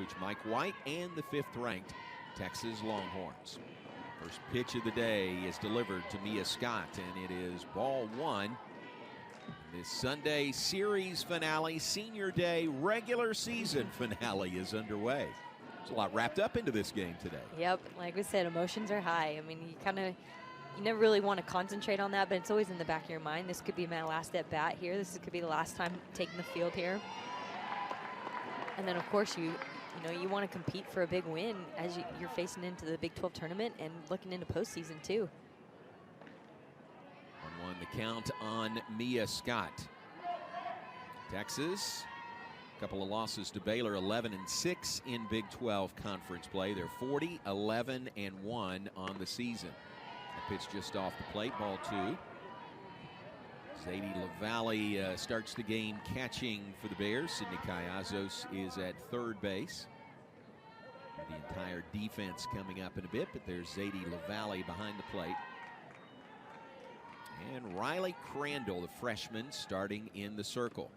coach Mike White and the 5th-ranked Texas Longhorns. First pitch of the day is delivered to Mia Scott, and it is ball 1. This Sunday series finale, senior day, regular season finale is underway. There's a lot wrapped up into this game today. Yep, like we said, emotions are high. I mean, you never really want to concentrate on that, but it's always in the back of your mind. This could be my last at bat here. This could be the last time taking the field here. And then, of course, you want to compete for a big win as you're facing into the Big 12 tournament and looking into postseason too. 1-1 the count on Mia Scott. Texas, a couple of losses to Baylor, 11-6 in Big 12 conference play. They're 40-11-1 on the season. A pitch just off the plate, ball 2. Zadie LaValle starts the game catching for the Bears. Sydney Callazos is at third base. The entire defense coming up in a bit, but there's Zadie LaValle behind the plate. And Riley Crandall, the freshman, starting in the circle.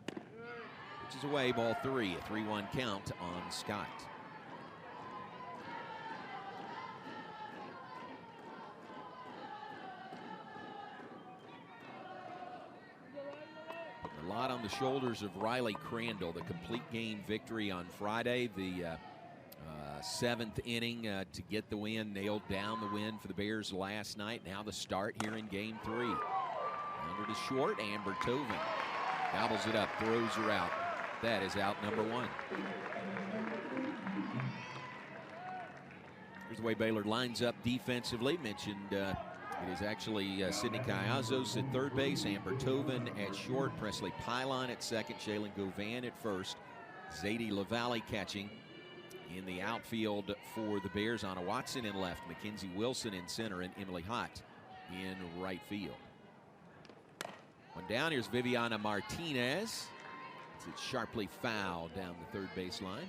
Pitches away, ball 3, a 3-1 count on Scott. A lot on the shoulders of Riley Crandall. The complete game victory on Friday, the 7th inning to get the win, nailed down the win for the Bears last night. Now the start here in game 3. Under to short, Amber Tovin gobbles it up, throws her out. That is out number 1. Here's the way Baylor lines up defensively. Mentioned it is actually Sydney Callazos at third base, Amber Tovin at short, Presley Pylon at second, Shaylin Govan at first, Zadie LaValle catching. In the outfield for the Bears, Anna Watson in left, Mackenzie Wilson in center, and Emily Hott in right field. One down, here's Viviana Martinez. It's sharply fouled down the third baseline.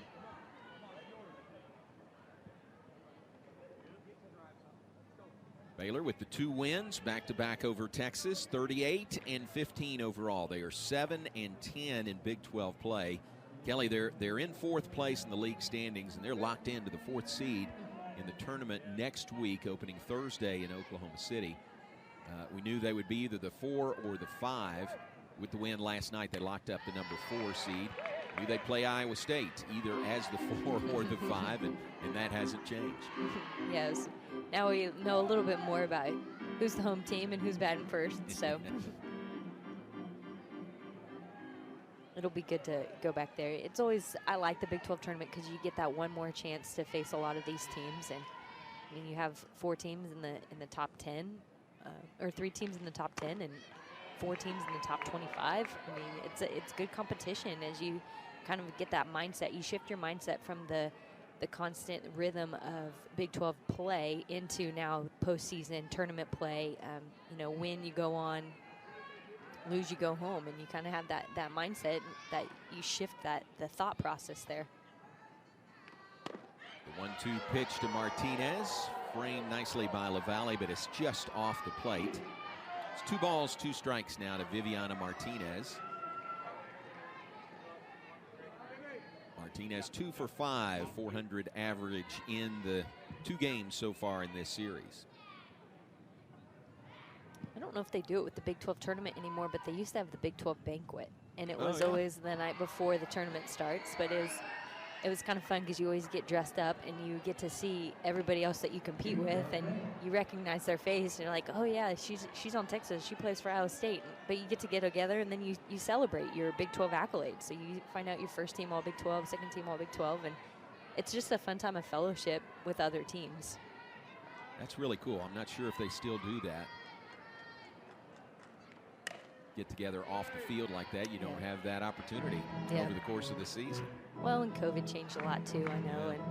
Baylor with the 2 wins, back-to-back over Texas, 38-15 overall. They are 7-10 in Big 12 play. Kelly, they're in 4th place in the league standings, and they're locked into the 4th seed in the tournament next week, opening Thursday in Oklahoma City. We knew they would be either the 4 or the 5. With the win last night, they locked up the number 4 seed. Knew they'd play Iowa State either as the 4 or the 5, and that hasn't changed. Yes. Now we know a little bit more about who's the home team and who's batting first, so it'll be good to go back there. It's always, I like the Big 12 tournament because you get that one more chance to face a lot of these teams. And I mean, you have 4 teams in the top 10, or 3 teams in the top 10, and 4 teams in the top 25. I mean, it's good competition as you kind of get that mindset. You shift your mindset from the constant rhythm of Big 12 play into now postseason tournament play. Win, you go on, lose, you go home, and you kind of have that mindset that you shift the thought process there. The 1-2 pitch to Martinez, framed nicely by LaValle, but it's just off the plate. It's 2 balls, 2 strikes now to Viviana Martinez. Martinez 2 for 5, 400 average in the 2 games so far in this series. I don't know if they do it with the Big 12 tournament anymore, but they used to have the Big 12 banquet, and it was always the night before the tournament starts. But it was kind of fun because you always get dressed up and you get to see everybody else that you compete with, and you recognize their face, and you're like, oh yeah, she's on Texas, she plays for Iowa State. But you get to get together and then you celebrate your Big 12 accolades. So you find out your first team all Big 12, second team all Big 12, and it's just a fun time of fellowship with other teams. That's really cool. I'm not sure if they still do that. Get together off the field like that. You don't have that opportunity over the course of the season. Well, and COVID changed a lot too, I know. And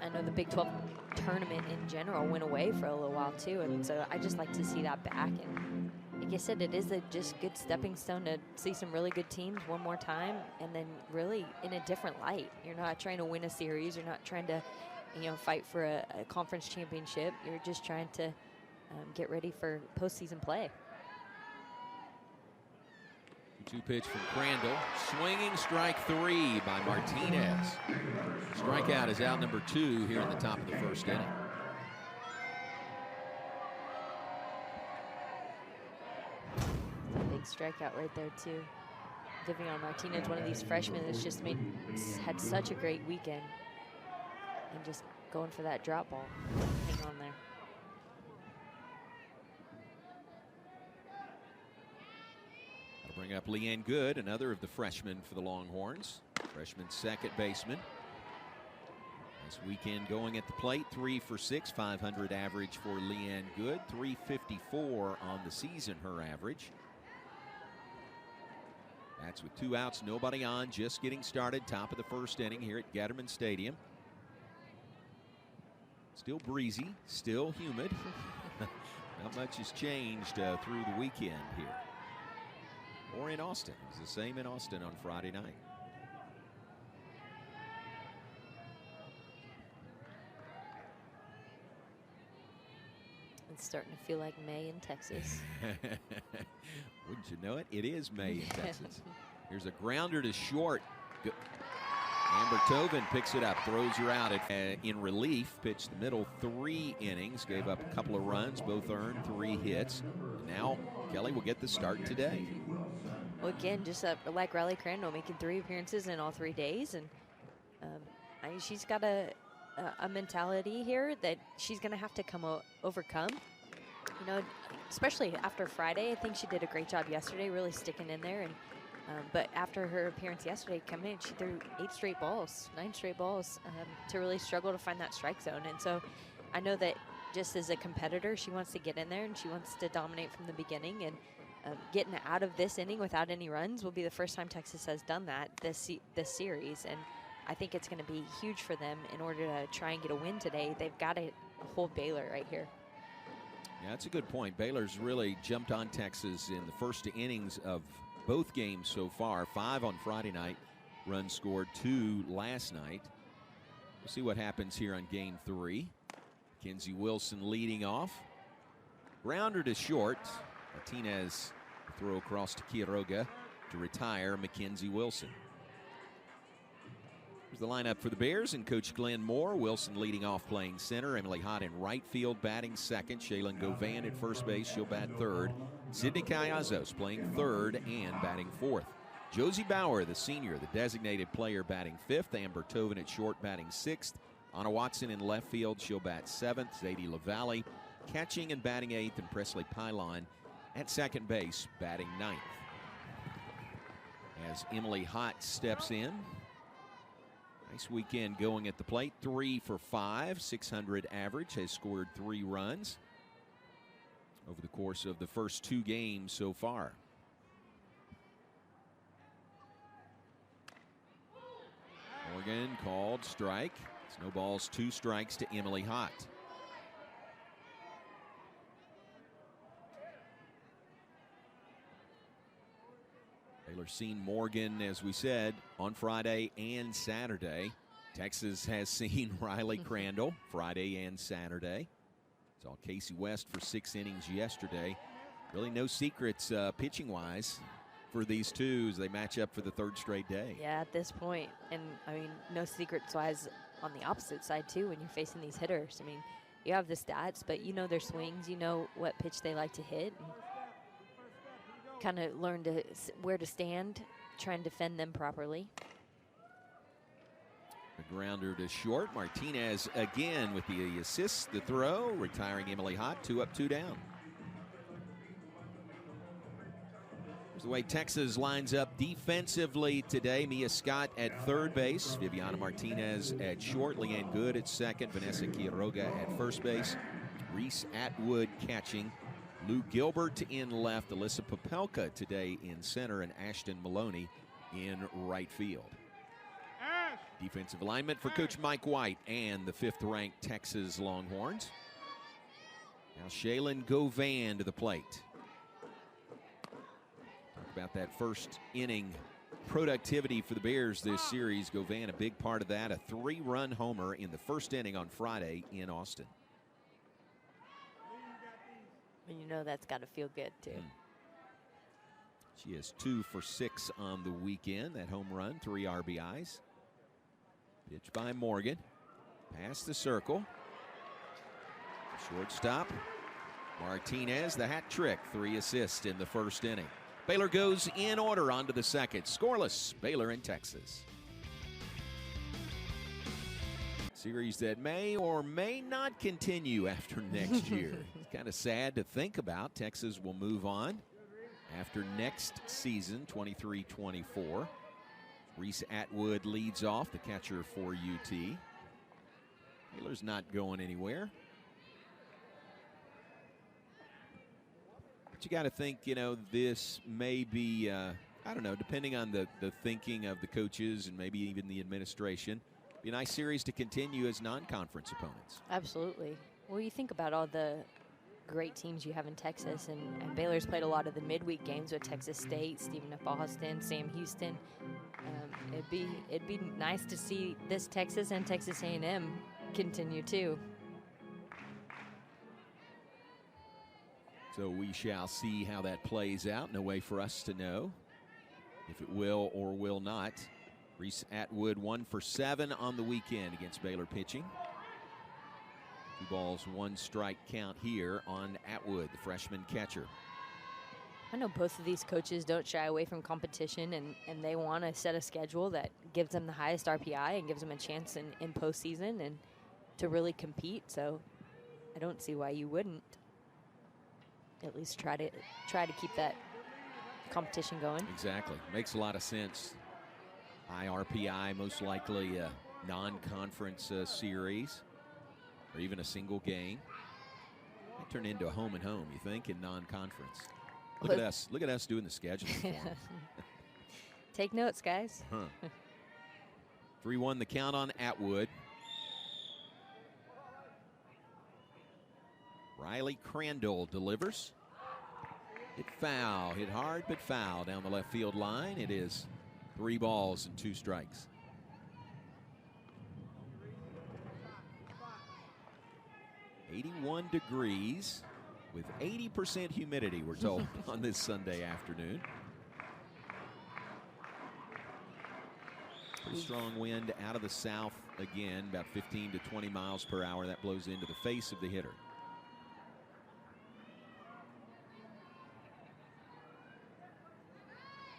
I know the Big 12 tournament in general went away for a little while too. And so I just like to see that back. And like I said, it is a just good stepping stone to see some really good teams one more time, and then really in a different light. You're not trying to win a series. You're not trying to, fight for a conference championship. You're just trying to get ready for postseason play. 2 pitch from Crandall. Swinging strike 3 by Martinez. Strikeout is out number 2 here in the top of the first inning. Big strikeout right there too. Vivian Martinez, one of these freshmen that's just had such a great weekend, and just going for that drop ball. Hang on there. That'll bring up Leanne Good, another of the freshmen for the Longhorns. Freshman second baseman. This weekend going at the plate, 3 for 6, 500 average for Leanne Good, 354 on the season, her average. That's with 2 outs, nobody on, just getting started. Top of the first inning here at Gatterman Stadium. Still breezy, still humid. Not much has changed through the weekend here. Or in Austin. It was the same in Austin on Friday night. It's starting to feel like May in Texas. Wouldn't you know it? It is May in Texas. Here's a grounder to short. Amber Tovin picks it up, throws her out in relief. Pitched the middle 3 innings, gave up a couple of runs, both earned 3 hits. And now Kelly will get the start today. Well, again, just like Riley Crandall, making 3 appearances in all 3 days, and I mean, she's got a mentality here that she's going to have to overcome. You know, especially after Friday, I think she did a great job yesterday, really sticking in there. And but after her appearance yesterday, coming in, she threw 9 straight balls, to really struggle to find that strike zone. And so I know that just as a competitor, she wants to get in there and she wants to dominate from the beginning. And getting out of this inning without any runs will be the first time Texas has done that this series. And I think it's going to be huge for them in order to try and get a win today. They've got to hold Baylor right here. Yeah, that's a good point. Baylor's really jumped on Texas in the first innings of both games so far. 5 on Friday night, runs scored 2 last night. We'll see what happens here on game 3. Mackenzie Wilson leading off. Grounder to short. Martinez throw across to Quiroga to retire Mackenzie Wilson. Here's the lineup for the Bears and Coach Glenn Moore. Wilson leading off, playing center. Emily Hott in right field, batting second. Shaylin Govan at first base, she'll bat third. Sydney Callazos playing third and batting fourth. Josie Bauer, the senior, the designated player, batting fifth. Amber Tovin at short, batting sixth. Anna Watson in left field, she'll bat seventh. Zadie LaValle catching and batting eighth. And Presley Pylon at second base, batting ninth. As Emily Hott steps in. Nice weekend going at the plate. 3 for 5, 600 average, has scored 3 runs over the course of the first 2 games so far. Morgan called strike. It's no balls, 2 strikes to Emily Hott. Baylor seen Morgan, as we said, on Friday and Saturday. Texas has seen Riley Crandall Friday and Saturday. Saw Casey West for 6 innings yesterday. Really no secrets pitching-wise for these two as they match up for the 3rd straight day. Yeah, at this point. And, I mean, no secrets-wise on the opposite side, too, when you're facing these hitters. I mean, you have the stats, but you know their swings. You know what pitch they like to hit. And kind of learn where to stand, try and defend them properly. A grounder to short. Martinez again with the assist, the throw, retiring Emily Hott. 2 up, 2 down. Here's the way Texas lines up defensively today. Mia Scott at third base. Viviana Martinez at short. Leanne Good at second. Vanessa Quiroga at first base. Reese Atwood catching. Lou Gilbert in left, Alyssa Popelka today in center, and Ashton Maloney in right field. Defensive alignment for Coach Mike White and the 5th-ranked Texas Longhorns. Now Shaylin Govan to the plate. Talk about that first inning productivity for the Bears this series. Govan, a big part of that, a 3-run homer in the first inning on Friday in Austin. And you know that's got to feel good, too. She is 2 for 6 on the weekend. That home run, 3 RBIs. Pitch by Morgan. Past the circle. Shortstop. Martinez, the hat trick. 3 assists in the first inning. Baylor goes in order onto the second. Scoreless, Baylor and Texas. Series that may or may not continue after next year. It's kind of sad to think about. Texas will move on after next season, 23-24. Reese Atwood leads off, the catcher for UT. Baylor's not going anywhere. But you got to think, you know, this may be, I don't know, depending on the thinking of the coaches and maybe even the administration, be a nice series to continue as non-conference opponents. Absolutely. Well, you think about all the great teams you have in Texas, and Baylor's played a lot of the midweek games with Texas State, Stephen F. Austin, Sam Houston. It'd be nice to see this Texas and Texas A&M continue too. So we shall see how that plays out. No way for us to know if it will or will not. Reese Atwood 1 for 7 on the weekend against Baylor pitching. 2 balls, 1 strike count here on Atwood, the freshman catcher. I know both of these coaches don't shy away from competition, and they want to set a schedule that gives them the highest RPI and gives them a chance in postseason and to really compete. So I don't see why you wouldn't at least try to keep that competition going. Exactly. Makes a lot of sense. High RPI, most likely a non-conference series or even a single game. Might turn into a home and home, you think, in non-conference. Look at us. Look at us doing the scheduling for them. Take notes, guys. 3-1 the count on Atwood. Riley Crandall delivers. Hit foul. Hit hard, but foul down the left field line. It is 3 balls and 2 strikes. .81 degrees with 80% humidity, we're told, on this Sunday afternoon. Pretty strong wind out of the south again, about 15 to 20 miles per hour. That blows into the face of the hitter.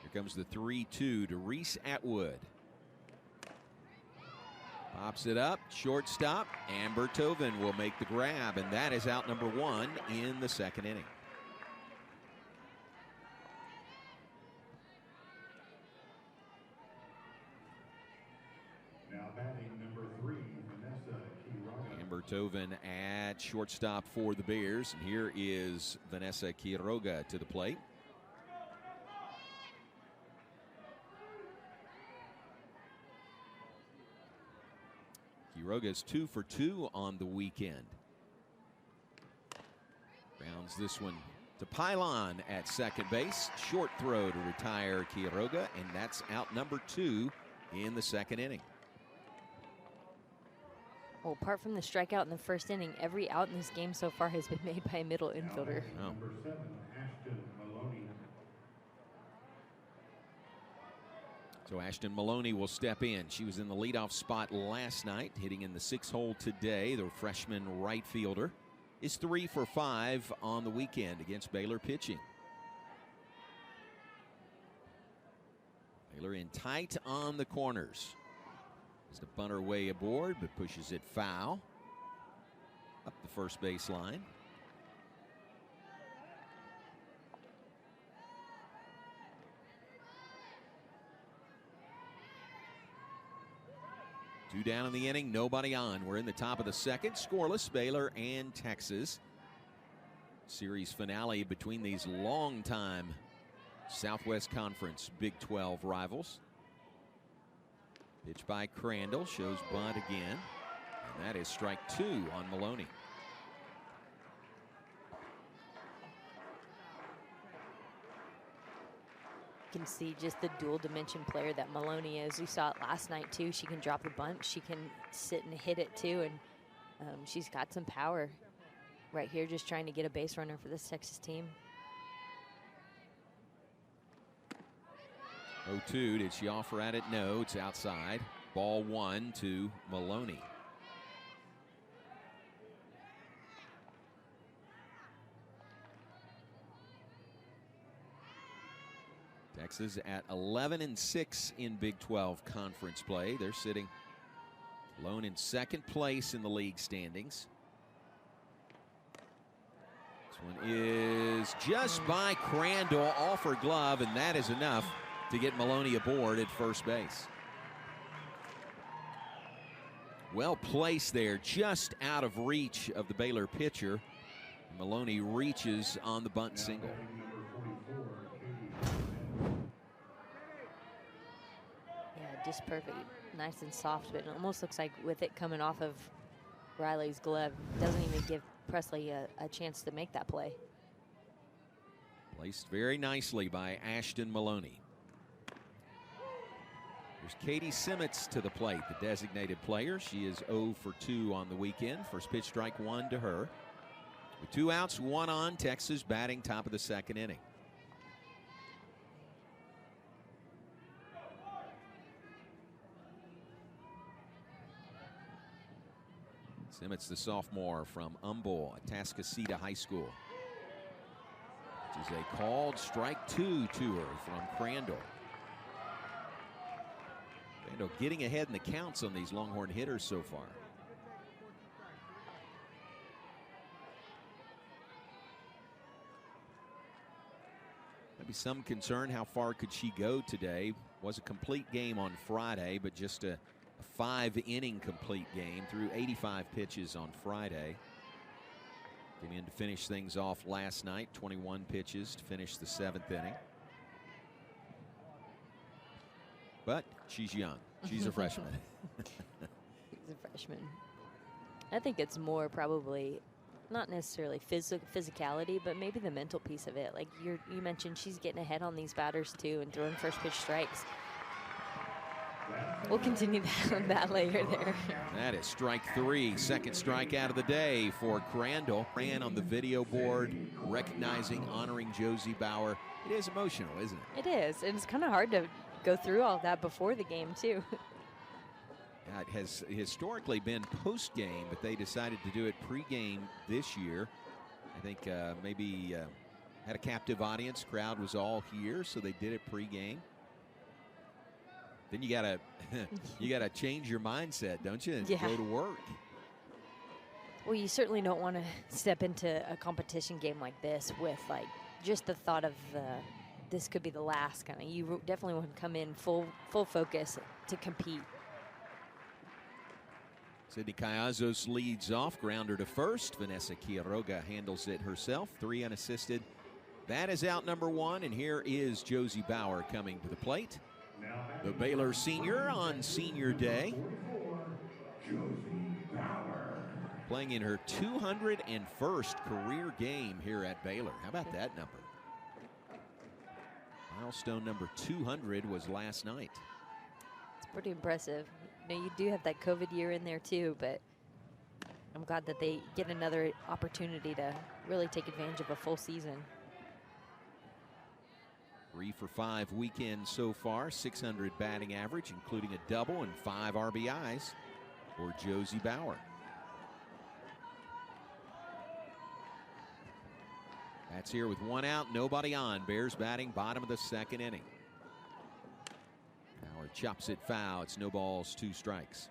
Here comes the 3-2 to Reese Atwood. Pops it up, shortstop. Amber Tovin will make the grab, and that is out number 1 in the second inning. Now batting number 3, Vanessa Quiroga. Amber Tovin at shortstop for the Bears, and here is Vanessa Quiroga to the plate. Quiroga's 2 for 2 on the weekend. Grounds this one to Pylon at second base. Short throw to retire Quiroga, and that's out number 2 in the second inning. Well, apart from the strikeout in the first inning, every out in this game so far has been made by a middle infielder. Oh. Number 7, Ashton Maloney. So Ashton Maloney will step in. She was in the leadoff spot last night, hitting in the 6th hole today. The freshman right fielder is 3 for 5 on the weekend against Baylor pitching. Baylor in tight on the corners. As the bunter way aboard, but pushes it foul up the first base line. Two down in the inning, nobody on. We're in the top of the second. Scoreless, Baylor and Texas. Series finale between these longtime Southwest Conference Big 12 rivals. Pitch by Crandall, shows bunt again. And that is strike 2 on Maloney. Can see just the dual dimension player that Maloney is. We saw it last night too. She can drop the bunt, she can sit and hit it too, and she's got some power right here, just trying to get a base runner for this Texas team. 0-2, did she offer at it? No, it's outside. Ball 1 to Maloney. Texas at 11-6 in Big 12 conference play. They're sitting alone in second place in the league standings. This one is just by Crandall, off her glove, and that is enough to get Maloney aboard at first base. Well placed there, just out of reach of the Baylor pitcher. Maloney reaches on the bunt single. Just perfect, nice and soft, but it almost looks like with it coming off of Riley's glove, doesn't even give Presley a chance to make that play. Placed very nicely by Ashton Maloney. There's Katie Simmons to the plate, the designated player. She is 0 for 2 on the weekend. First pitch, strike 1 to her. With 2 outs, 1 on, Texas batting top of the second inning. Simmons, the sophomore from Humble, Atascocita High School. Which is a called strike 2 to her from Crandall. Crandall getting ahead in the counts on these Longhorn hitters so far. Maybe some concern, how far could she go today? Was a complete game on Friday, but just a 5-inning complete game through 85 pitches on Friday. Came in to finish things off last night, 21 pitches to finish the 7th inning. But she's young. She's a freshman. She's a freshman. I think it's more probably not necessarily physicality, but maybe the mental piece of it. Like you mentioned, she's getting ahead on these batters too and throwing first pitch strikes. We'll continue that later there. That is strike 3, second strikeout of the day for Crandall. Ran on the video board, recognizing, honoring Josie Bauer. It is emotional, isn't it? It is. And it's kind of hard to go through all that before the game, too. Yeah, it has historically been post-game, but they decided to do it pre-game this year. I think maybe had a captive audience. Crowd was all here, so they did it pre-game. Then you gotta change your mindset, don't you? And go to work. Well, you certainly don't want to step into a competition game like this with like just the thought of this could be the last kind of. You definitely want to come in full focus to compete. Sydney Callazos leads off, grounder to first. Vanessa Quiroga handles it herself, 3 unassisted. That is out number 1, and here is Josie Bauer coming to the plate. The Baylor senior on senior day. Playing in her 201st career game here at Baylor. How about that number? Milestone number 200 was last night. It's pretty impressive. You know, you do have that COVID year in there too, but I'm glad that they get another opportunity to really take advantage of a full season. 3 for 5 weekend so far, 600 batting average, including a double and 5 RBIs for Josie Bauer. That's here with 1 out, nobody on. Bears batting bottom of the second inning. Bauer chops it foul. It's no balls, 2 strikes.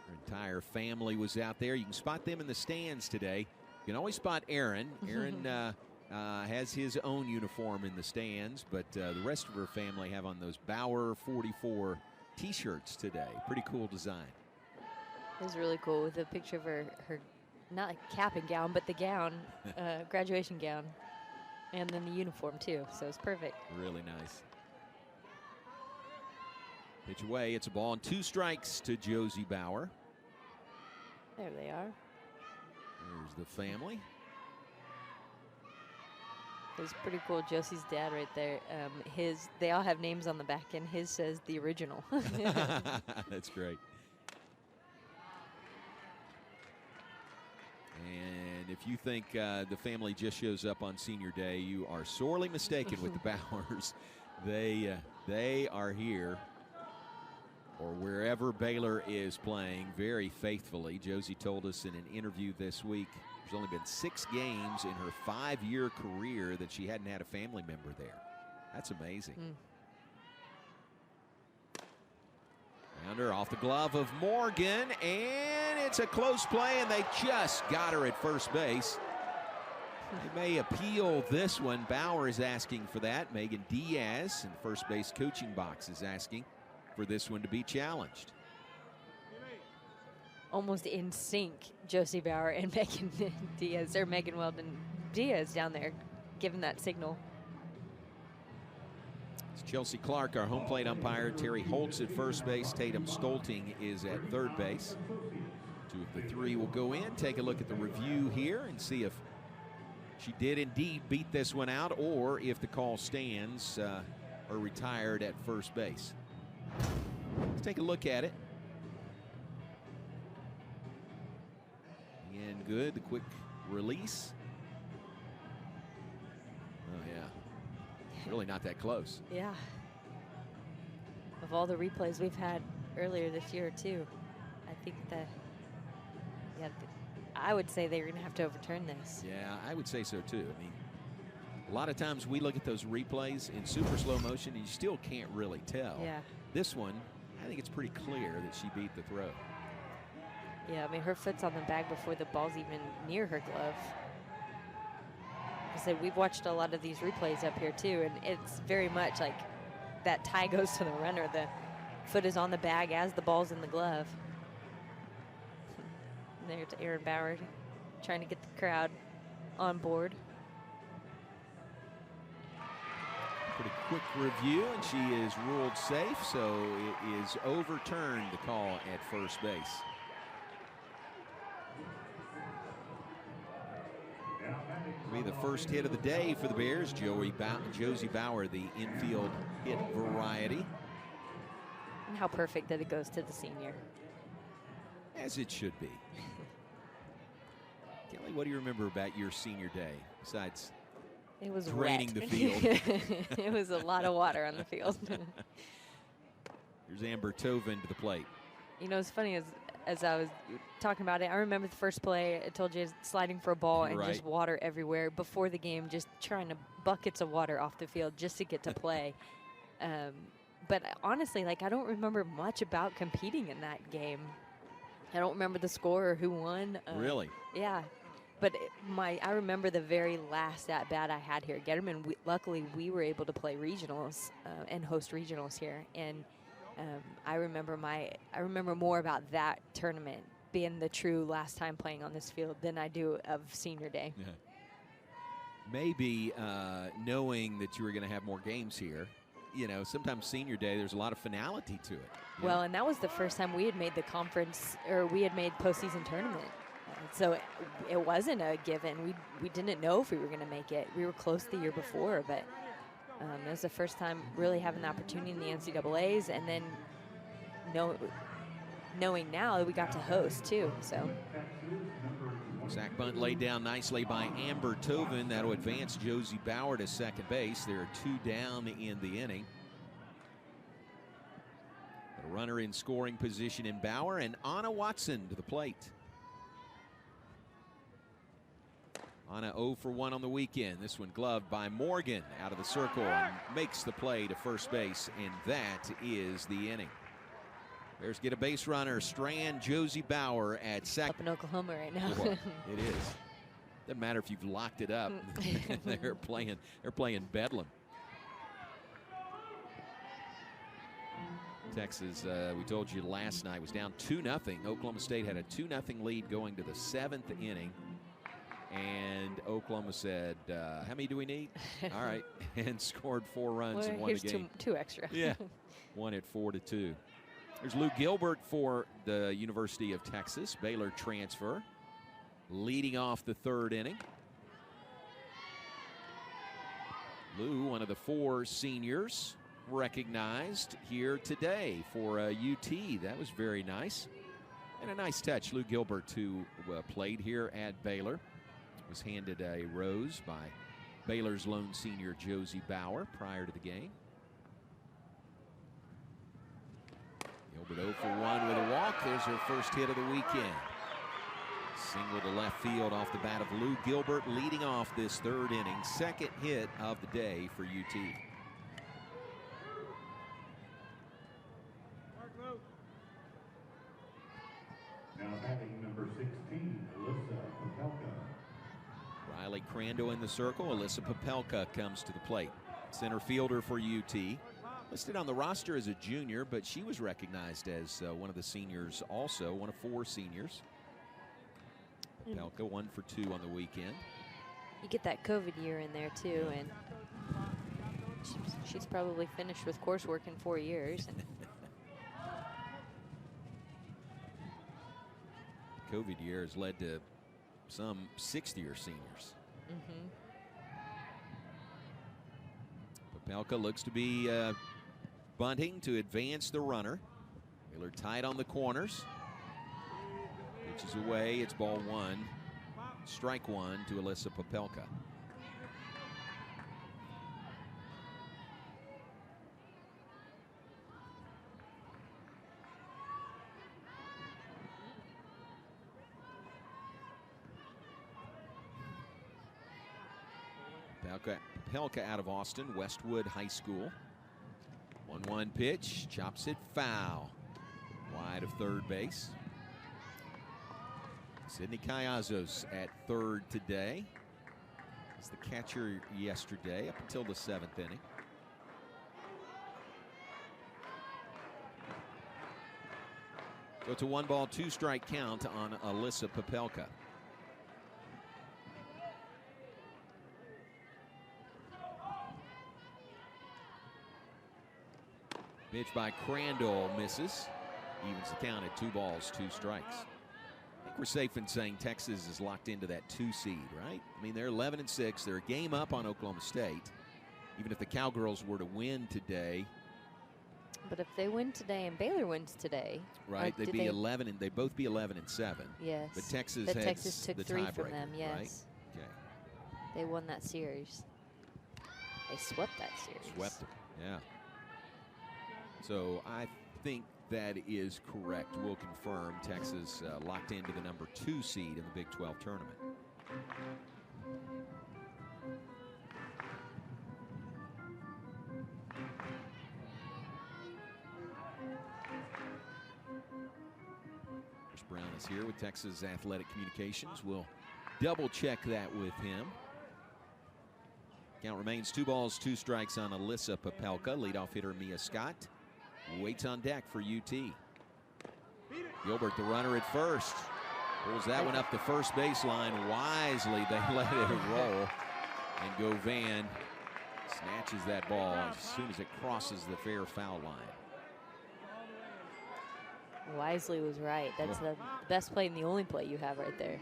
Her entire family was out there. You can spot them in the stands today. You can always spot Aaron. Aaron has his own uniform in the stands, but the rest of her family have on those Bauer 44 t-shirts today. Pretty cool design. It was really cool with a picture of her not cap and gown, but the gown, graduation gown, and then the uniform too. So it's perfect. Really nice. Pitch away. It's a ball and 2 strikes to Josie Bauer. There they are. There's the family. It was pretty cool. Josie's dad right there. They all have names on the back, and his says the original. That's great. And if you think the family just shows up on senior day, you are sorely mistaken with the Bauers. They are here. or wherever Baylor is playing very faithfully. Josie told us in an interview this week there's only been 6 games in her 5-year career that she hadn't had a family member there. That's amazing. Rounder off the glove of Morgan, and it's a close play, and they just got her at first base. They may appeal this one. Bauer is asking for that. Megan Diaz in the first base coaching box is asking for this one to be challenged. Almost in sync, Josie Bauer and Megan Diaz, or Megan Weldon Diaz down there, giving that signal. It's Chelsea Clark, our home plate umpire. Terry Holtz at first base. Tatum Stolting is at third base. 2 of the 3 will go in. Take a look at the review here and see if she did indeed beat this one out, or if the call stands or retired at first base. Let's take a look at it. And good, the quick release. Oh yeah, really not that close. Yeah. Of all the replays we've had earlier this year too, I think that, yeah, I would say they're going to have to overturn this. Yeah, I would say so too. I mean, a lot of times we look at those replays in super slow motion and you still can't really tell. Yeah. This one, I think it's pretty clear that she beat the throw. Yeah, I mean, her foot's on the bag before the ball's even near her glove. I said, we've watched a lot of these replays up here too, and it's very much like that tie goes to the runner. The foot is on the bag as the ball's in the glove. There's Erin Bauer trying to get the crowd on board. Pretty quick review, and she is ruled safe, so it is overturned, the call at first base. It'll be the first hit of the day for the Bears. Josie Bauer, the infield hit variety. And how perfect that it goes to the senior. As it should be. Kelly, what do you remember about your senior day besides it was draining wet. the field? It was a lot of water on the field. Here's Amber Tovin to the plate. You know, it's funny, as I was talking about it, I remember the first play, I told you, sliding for a ball and just water everywhere. Before the game, just trying to buckets of water off the field just to get to play. But honestly, like, I don't remember much about competing in that game. I don't remember the score or who won. Really? Yeah. But I remember the very last at-bat I had here at Getterman. Luckily, we were able to play regionals and host regionals here. And I remember more about that tournament being the true last time playing on this field than I do of senior day. Yeah. Maybe knowing that you were going to have more games here, you know, sometimes senior day, there's a lot of finality to it. Well, and that was the first time we had made the conference, or we had made postseason tournament. So it wasn't a given. We didn't know if we were going to make it. We were close the year before, but it was the first time really having the opportunity in the NCAAs, and then knowing now that we got to host too. So sack bunt laid down nicely by Amber Tovin. That'll advance Josie Bauer to second base. There are 2 down in the inning. A runner in scoring position in Bauer, and Anna Watson to the plate. Anna 0 for 1 on the weekend. This one gloved by Morgan out of the circle and makes the play to first base, and that is the inning. Bears get a base runner. Strand Josie Bauer at second. Up in Oklahoma right now. Well, it is. Doesn't matter if you've locked it up. They're playing bedlam. Texas, we told you last night, was down 2-0. Oklahoma State had a 2-0 lead going to the 7th inning. And Oklahoma said, how many do we need? All right. And scored 4 runs and won the game. Two extra. Yeah. Won it 4-2. There's Lou Gilbert for the University of Texas, Baylor transfer, leading off the 3rd inning. Lou, one of the 4 seniors, recognized here today for UT. That was very nice. And a nice touch. Lou Gilbert, who played here at Baylor, was handed a rose by Baylor's lone senior Josie Bauer prior to the game. Gilbert 0 for 1 with a walk. There's her first hit of the weekend. Single to left field off the bat of Lou Gilbert, leading off this third inning. Second hit of the day for UT. Now batting number 16, Alyssa Popelka. Riley Crandall in the circle. Alyssa Popelka comes to the plate. Center fielder for UT. Listed on the roster as a junior, but she was recognized as one of the seniors also, one of 4 seniors. Popelka 1 for 2 on the weekend. You get that COVID year in there too, and she's probably finished with coursework in 4 years. And COVID year has led to some 6th-year seniors. Popelka looks to be bunting to advance the runner. Baylor tight on the corners. Pitches away. It's ball 1. Strike 1 to Alyssa Popelka. Popelka out of Austin, Westwood High School. 1-1 pitch, chops it foul. Wide of third base. Sydney Callazos at third today. He's the catcher yesterday up until the 7th inning. So it's a 1-ball, 2-strike count on Alyssa Popelka. Pitch by Crandall misses. Evens the count at 2 balls, 2 strikes. I think we're safe in saying Texas is locked into that 2 seed, right? I mean, they're 11-6. They're a game up on Oklahoma State. Even if the Cowgirls were to win today. but if they win today and Baylor wins today, right, they'd be 11, and they both be 11-7. Yes. But Texas took the 3 from tiebreaker, them. Yes. Right? Okay. They won that series. They swept that series. Swept them. Yeah. So I think that is correct. We'll confirm Texas locked into the number 2 seed in the Big 12 tournament. Chris Brown is here with Texas Athletic Communications. We'll double check that with him. Count remains 2 balls, 2 strikes on Alyssa Popelka. Leadoff hitter Mia Scott waits on deck for UT. Gilbert, the runner at first, pulls that one up the first baseline. Wisely, they let it roll. And Govan snatches that ball as soon as it crosses the fair foul line. Wisely was right. That's the best play and the only play you have right there.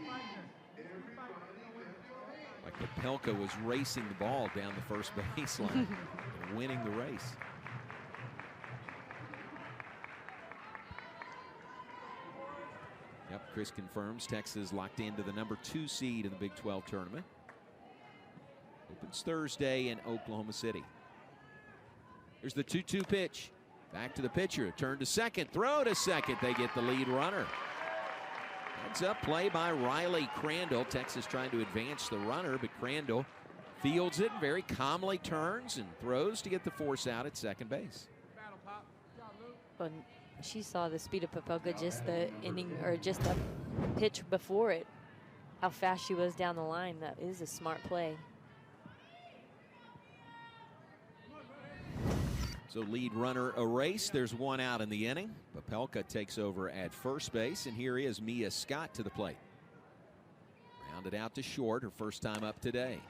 Like Popelka was racing the ball down the first baseline and winning the race. Yep, Chris confirms Texas locked into the number 2 seed in the Big 12 tournament. Opens Thursday in Oklahoma City. Here's the 2-2 pitch. Back to the pitcher. Turn to second. Throw to second. They get the lead runner. Heads up play by Riley Crandall. Texas trying to advance the runner, but Crandall fields it, very calmly turns and throws to get the force out at second base. But she saw the speed of Popelka just the inning or just the pitch before it. How fast she was down the line. That is a smart play. So lead runner erased. There's 1 out in the inning. Popelka takes over at first base, and here is Mia Scott to the plate. Rounded out to short, her first time up today.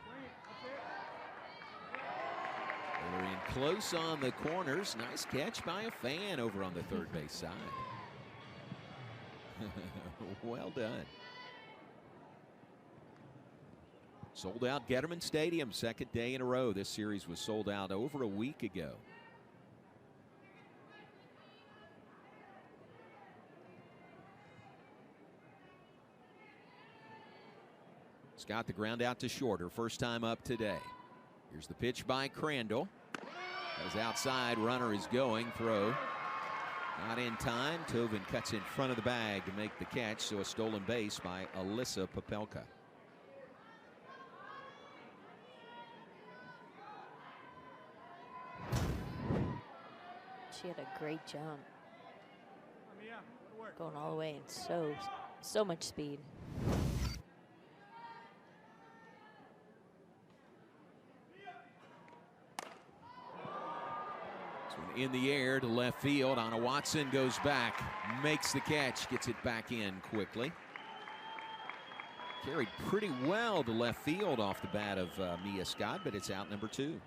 They're in close on the corners. Nice catch by a fan over on the third base side. Well done. Sold out Getterman Stadium, second day in a row. This series was sold out over a week ago. Scott the ground out to short, her first time up today. Here's the pitch by Crandall. That is outside, runner is going, throw Not in time. Tovin cuts in front of the bag to make the catch, so a stolen base by Alyssa Popelka. She had a great jump. Going all the way and so much speed. In the air to left field. Anna Watson goes back, makes the catch, gets it back in quickly. Carried pretty well to left field off the bat of Mia Scott, but it's out number 2.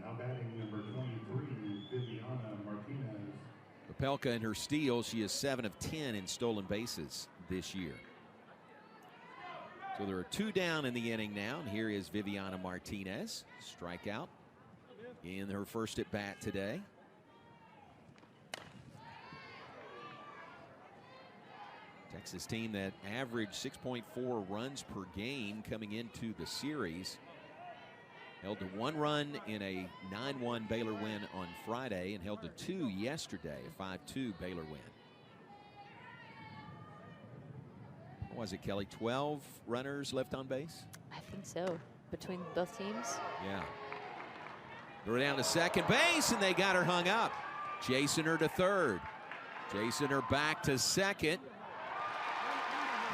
Now batting number 23, Viviana Martinez. Popelka in her steal, she is 7 of 10 in stolen bases this year. So there are 2 down in the inning now, and here is Viviana Martinez. Strikeout in her first at bat today. Texas team that averaged 6.4 runs per game coming into the series. Held to 1 run in a 9-1 Baylor win on Friday and held to 2 yesterday, a 5-2 Baylor win. What was it, Kelly? 12 runners left on base? I think so. Between both teams? Yeah. They're down to second base, and they got her hung up. Chasing her to third. Chasing her back to second.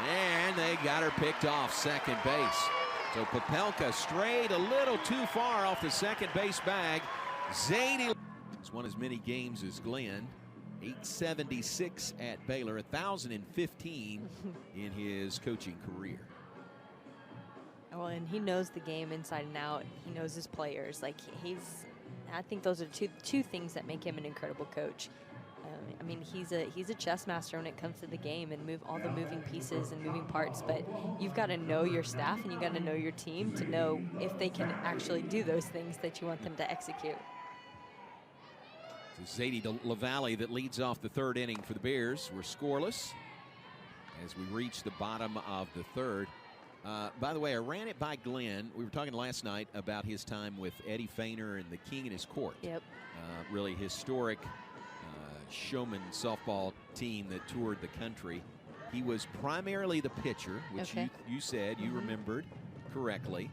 And they got her picked off second base. So Popelka strayed a little too far off the second base bag. Zadie has won as many games as Glenn. 876 at Baylor, 1,015 in his coaching career. Well, and he knows the game inside and out. He knows his players. Like I think those are two things that make him an incredible coach. I mean, he's a chess master when it comes to the game and all the moving pieces and moving parts. But you've got to know your staff and you got to know your team to know if they can actually do those things that you want them to execute. It's Zadie LaValle that leads off the 3rd inning for the Bears. We're scoreless as we reach the bottom of the 3rd. By the way, I ran it by Glenn. We were talking last night about his time with Eddie Feiner and the King in his court. Yep. Really historic showman softball team that toured the country. He was primarily the pitcher, which you said, you remembered correctly.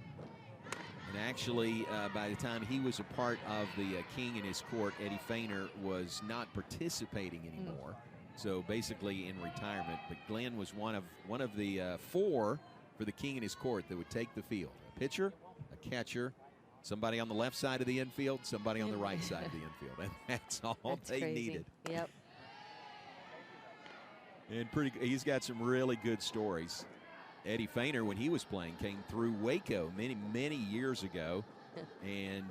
And actually, by the time he was a part of the King in his court, Eddie Feiner was not participating anymore. So basically in retirement. But Glenn was one of the 4 for the King in his court that would take the field. A pitcher, a catcher, somebody on the left side of the infield, somebody on the right side of the infield. And that's all they needed. Yep. And he's got some really good stories. Eddie Feiner, when he was playing, came through Waco many years ago. And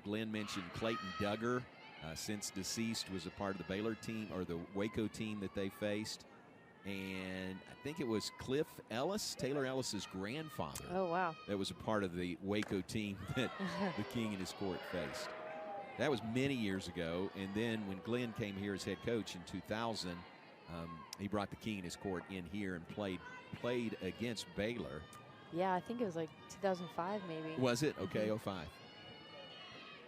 Glenn mentioned Clayton Duggar, since deceased, was a part of the Baylor team or the Waco team that they faced. And I think it was Cliff Ellis, Taylor Ellis's grandfather. Oh, wow. That was a part of the Waco team that the King in his court faced. That was many years ago. And then when Glenn came here as head coach in 2000, he brought the King in his court in here and played against Baylor. Yeah, I think it was like 2005 maybe. Was it? Okay, 05.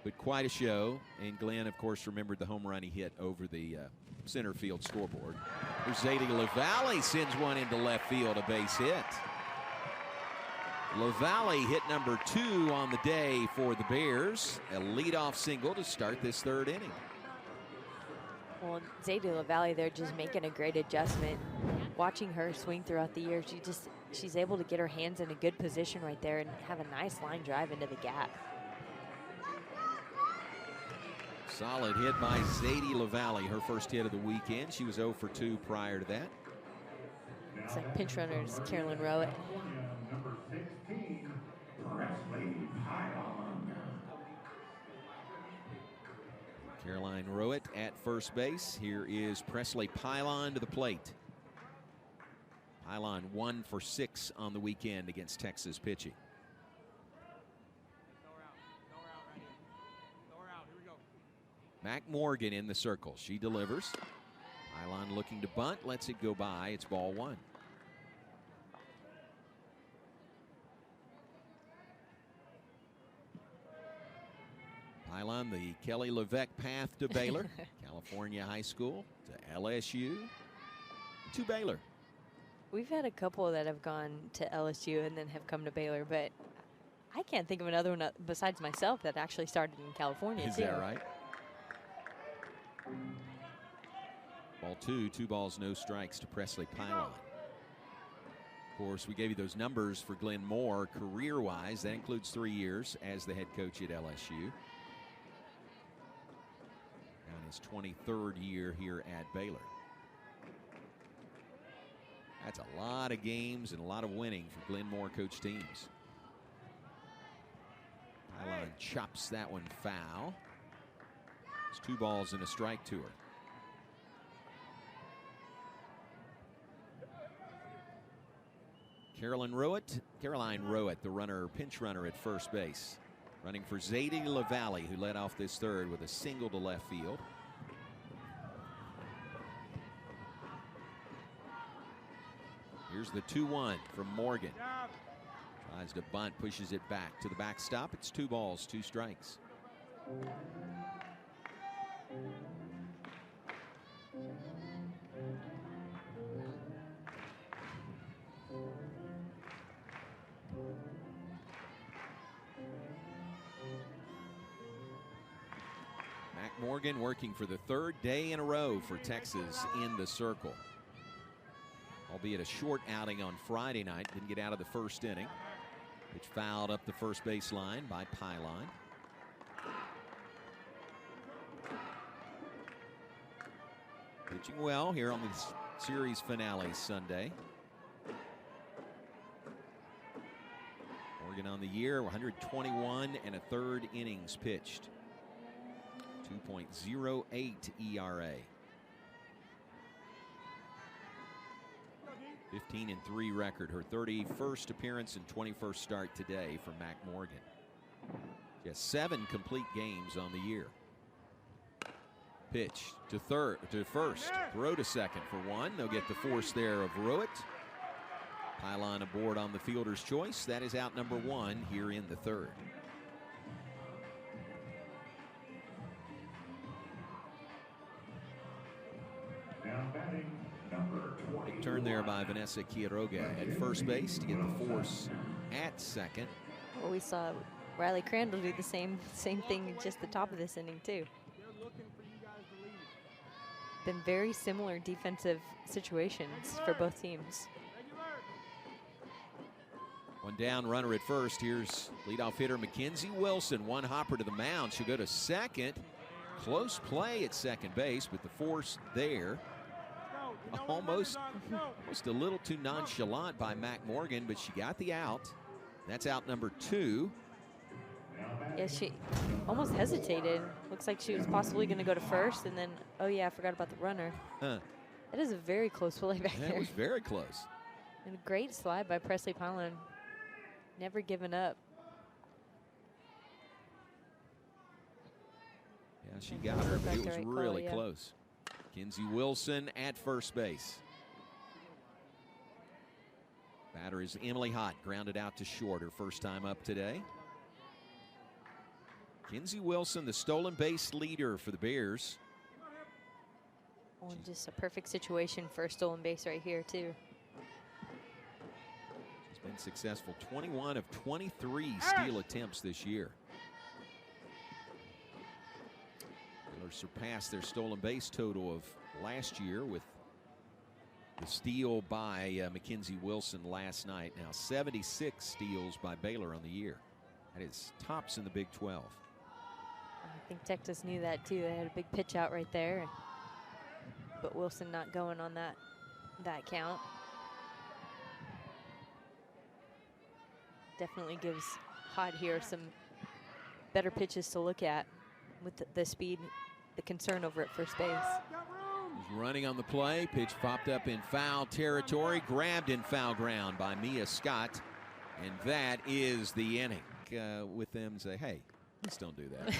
But quite a show. And Glenn, of course, remembered the home run he hit over the center field scoreboard. Here's Zadie LaValle, sends one into left field, a base hit. LaValle hit number 2 on the day for the Bears. A leadoff single to start this 3rd inning. Well, Zadie LaValle, they're just making a great adjustment. Watching her swing throughout the year, she's able to get her hands in a good position right there and have a nice line drive into the gap. Solid hit by Zadie LaValle, her first hit of the weekend. She was 0 for 2 prior to that. It's like pinch runners, Carolyn Rowett. Number 16, Presley Pylon. Caroline Rowett at first base. Here is Presley Pylon to the plate. Pylon 1 for 6 on the weekend against Texas pitching. Mac Morgan in the circle. She delivers. Pylon looking to bunt. Lets it go by. It's ball 1. Pylon, the Kelly Levesque path to Baylor, California High School to LSU to Baylor. We've had a couple that have gone to LSU and then have come to Baylor, but I can't think of another one besides myself that actually started in California. Is that right? Ball 2, 2 balls, no strikes to Presley Pylon. Of course, we gave you those numbers for Glenn Moore career-wise. That includes 3 years as the head coach at LSU. Now in his 23rd year here at Baylor. That's a lot of games and a lot of winning for Glenn Moore coach teams. Pylon chops that one foul. It's 2 balls and a strike to her. Caroline Rowett, the runner, pinch runner at first base. Running for Zadie LaValle, who led off this third with a single to left field. Here's the 2-1 from Morgan. Tries to bunt, pushes it back to the backstop. It's 2 balls, 2 strikes. Morgan working for the 3rd day in a row for Texas in the circle. Albeit a short outing on Friday night. Didn't get out of the first inning. Which fouled up the first base line by Pylon. Pitching well here on the series finale Sunday. Morgan on the year, 121 and a third innings pitched. 2.08 ERA. 15-3 record. Her 31st appearance and 21st start today for Mac Morgan. She has 7 complete games on the year. Pitch to first. Throw to second for 1. They'll get the force there of Rowett. Pylon aboard on the fielder's choice. That is out number 1 here in the 3rd. Big turn there by Vanessa Quiroga at first base to get the force at second. Well, we saw Riley Crandall do the same thing at just the top of this inning too. Been very similar defensive situations for both teams. One down, runner at first. Here's leadoff hitter Mackenzie Wilson. One hopper to the mound. She'll go to second. Close play at second base, but the force there. Almost a little too nonchalant by Mac Morgan, but she got the out. That's out number 2. Yeah, she almost hesitated. Looks like she was possibly going to go to first, and then, oh yeah, I forgot about the runner. That is a very close play back there. That was very close. And a great slide by Presley Pylon. Never given up. Yeah, she got her, but it was really close. Kinsey Wilson at first base. Batter is Emily Hott, grounded out to short, her first time up today. Kinsey Wilson, the stolen base leader for the Bears. Oh, and just a perfect situation for a stolen base right here, too. She's been successful. 21 of 23 steal attempts this year. Surpassed their stolen base total of last year with the steal by Mackenzie Wilson last night. Now 76 steals by Baylor on the year. That is tops in the Big 12. I think Texas knew that too. They had a big pitch out right there, but Wilson not going on that count. Definitely gives Hott here some better pitches to look at with the speed. The concern over at first base. He's running on the play. Pitch popped up in foul territory. Grabbed in foul ground by Mia Scott. And that is the inning. With them say, hey, please don't do that.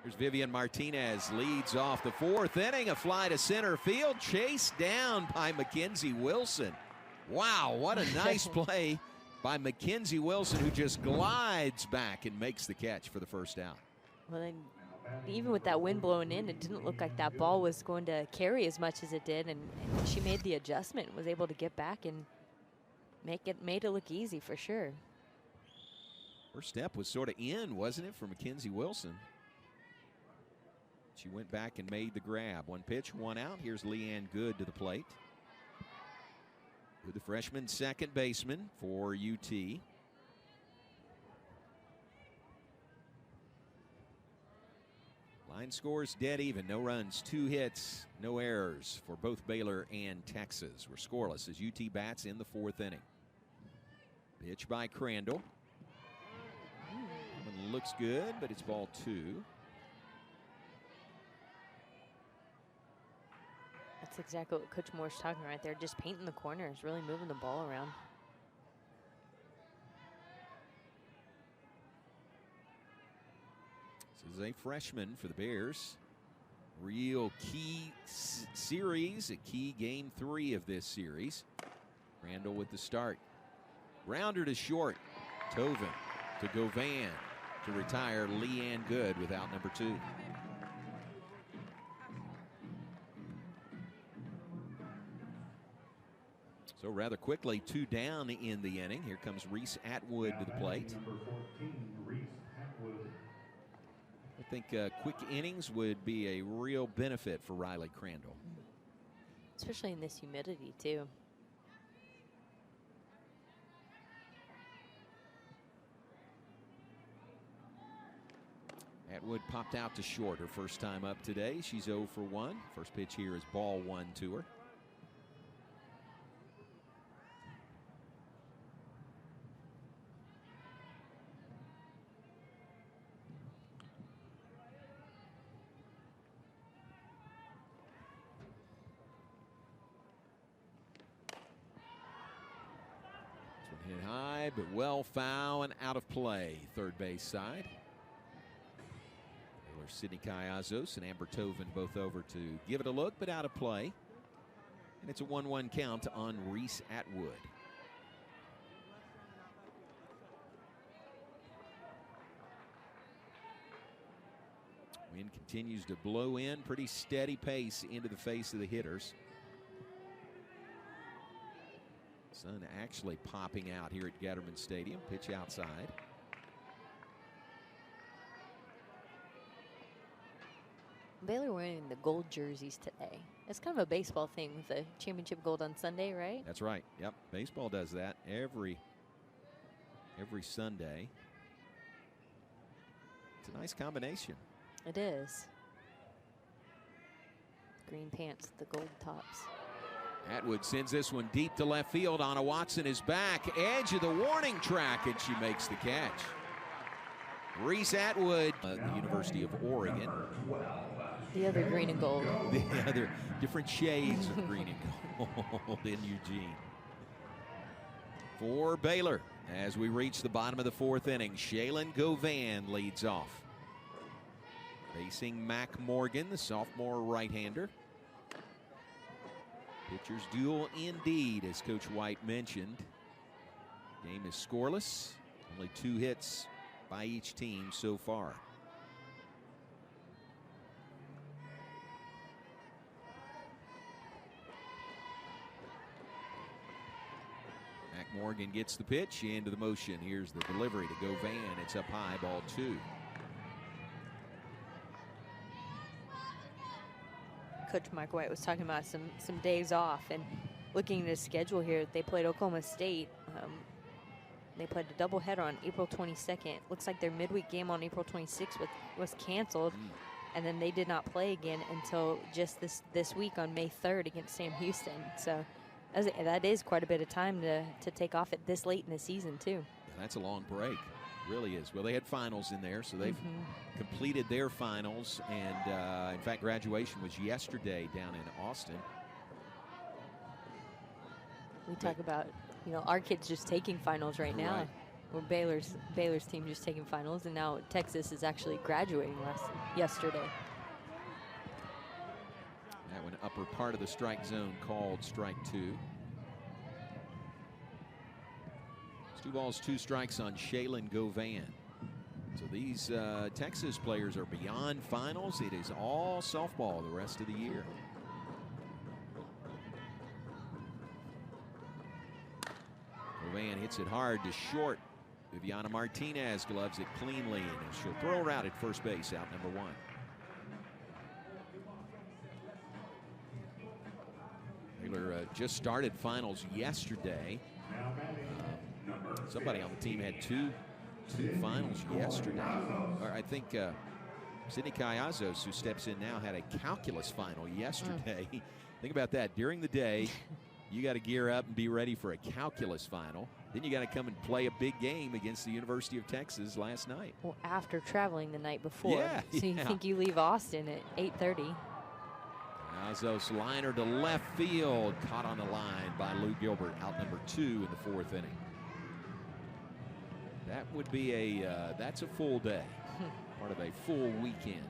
Here's Vivian Martinez. Leads off the 4th inning. A fly to center field. Chased down by Mackenzie Wilson. Wow, what a nice play by Mackenzie Wilson, who just glides back and makes the catch for the first out. Well, then, even with that wind blowing in, it didn't look like that ball was going to carry as much as it did, and she made the adjustment, was able to get back and made it look easy for sure. First step was sort of in, wasn't it, for Mackenzie Wilson? She went back and made the grab. One pitch, one out. Here's Leanne Good to the plate. Good, the freshman second baseman for UT. Line scores dead even. No runs, 2 hits, no errors for both Baylor and Texas. We're scoreless as UT bats in the 4th inning. Pitch by Crandall. One looks good, but it's ball 2. That's exactly what Coach Moore's talking right there. Just painting the corners, really moving the ball around. This is a freshman for the Bears. Real key series, a key game 3 of this series. Randall with the start. Grounder to short. Tovin to Govan to retire Leanne Good without number 2. So rather quickly, 2 down in the inning. Here comes Reese Atwood to the plate. Number 14, Reese Atwood. I think quick innings would be a real benefit for Riley Crandall. Especially in this humidity, too. Atwood popped out to short her first time up today. She's 0 for 1. First pitch here is ball 1 to her. Hit high, but well foul and out of play. Third base side. Baylor Sydney Cayazos and Amber Tovin both over to give it a look, but out of play. And it's a 1-1 count on Reese Atwood. Wind continues to blow in, pretty steady pace into the face of the hitters. Sun actually popping out here at Getterman Stadium. Pitch outside. Baylor wearing the gold jerseys today. It's kind of a baseball thing with the championship gold on Sunday, right? That's right. Yep. Baseball does that every Sunday. It's a nice combination. It is. Green pants, the gold tops. Atwood sends this one deep to left field. Anna Watson is back, edge of the warning track, and she makes the catch. Reese Atwood, the University of Oregon. The other green and gold. The other different shades of green and gold in Eugene. For Baylor, as we reach the bottom of the 4th inning, Shaylin Govan leads off. Facing Mac Morgan, the sophomore right-hander. Pitchers duel indeed, as Coach White mentioned. Game is scoreless. Only 2 hits by each team so far. Mac Morgan gets the pitch into the motion. Here's the delivery to Govan. It's up high, ball 2. Coach Mike White was talking about some days off, and looking at his schedule here, they played Oklahoma State. They played a doubleheader on April 22nd. Looks like their midweek game on April 26th was canceled, and then they did not play again until just this week on May 3rd against Sam Houston. So that is quite a bit of time to take off at this late in the season too. Yeah, that's a long break. Really is. Well, they had finals in there, so they've completed their finals, and in fact, graduation was yesterday down in Austin. We talk about, our kids just taking finals right now. Right. Or Baylor's team just taking finals, and now Texas is actually graduating yesterday. That one upper part of the strike zone called strike 2. 2 balls, 2 strikes on Shaylin Govan. So these Texas players are beyond finals. It is all softball the rest of the year. Van hits it hard to short. Viviana Martinez gloves it cleanly, and she'll throw her out at first base, out number 1. Baylor just started finals yesterday. Somebody on the team had two finals yesterday. Or I think Sydney Callazos, who steps in now, had a calculus final yesterday. Think about that. During the day, you got to gear up and be ready for a calculus final. Then you got to come and play a big game against the University of Texas last night. Well, after traveling the night before. Yeah, so you think you leave Austin at 8:30. Callazos liner to left field. Caught on the line by Lou Gilbert, out number 2 in the 4th inning. That would be that's a full day. Part of a full weekend.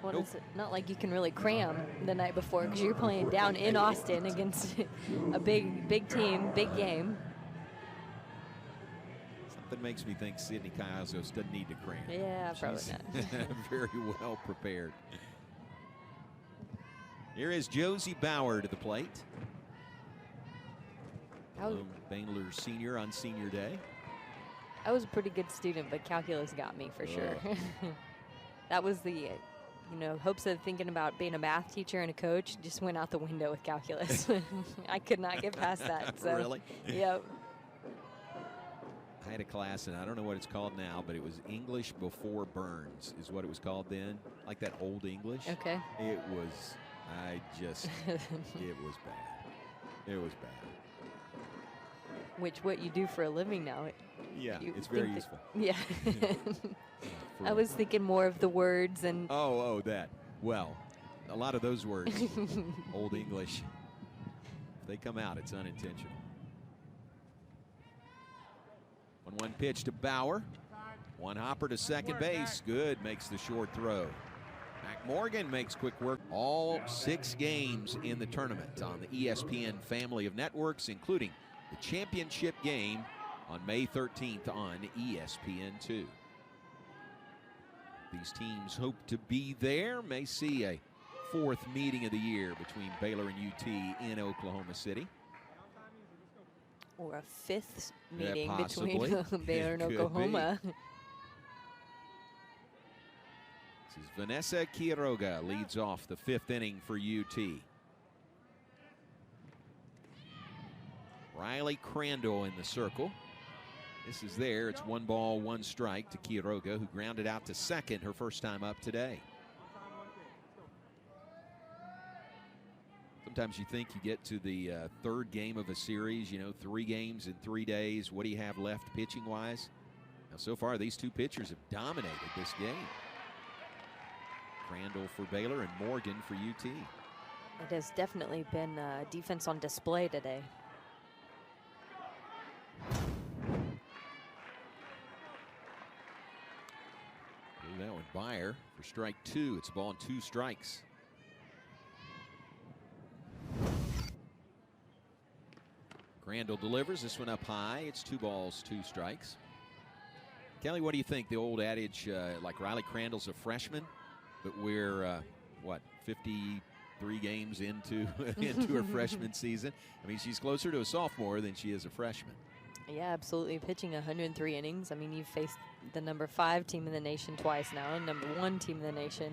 Well, it's not like you can really cram the night before because you're playing down in Austin against a big team, big game. Something makes me think Sydney Callazos doesn't need to cram. Yeah, probably not. Very well prepared. Here is Josie Bauer to the plate. Baylor senior on senior day. I was a pretty good student, but calculus got me for sure. That was the, hopes of thinking about being a math teacher and a coach just went out the window with calculus. I could not get past that. So. Really? Yep. I had a class, and I don't know what it's called now, but it was English before Burns is what it was called then. Like that old English. Okay. It was, it was bad. It was bad. What you do for a living now. Yeah, it's very useful. Yeah. I was thinking more of the words and. Oh, that. Well, a lot of those words, Old English, if they come out, it's unintentional. 1-1 pitch to Bauer. One hopper to second base. Good, makes the short throw. Mac Morgan makes quick work. All 6 games in the tournament on the ESPN family of networks, including the championship game on May 13th on ESPN2. These teams hope to be there. May see a 4th meeting of the year between Baylor and UT in Oklahoma City. Or a 5th meeting possibly. Between Baylor and Oklahoma. This is Vanessa Quiroga leads off the 5th inning for UT. Riley Crandall in the circle. This is there. It's 1 ball, 1 strike to Quiroga, who grounded out to second her first time up today. Sometimes you think you get to the 3rd game of a series, 3 games in 3 days. What do you have left pitching-wise? Now, so far, these 2 pitchers have dominated this game. Crandall for Baylor and Morgan for UT. It has definitely been defense on display today. That one, Byer for strike 2. It's a ball and 2 strikes. Crandall delivers this one up high. It's 2 balls, 2 strikes. Kelly, what do you think? The old adage, like Riley Crandall's a freshman, but we're, 53 games into her freshman season. I mean, she's closer to a sophomore than she is a freshman. Yeah, absolutely. Pitching 103 innings. I mean, you've faced the number 5 team in the nation twice now, and number 1 team in the nation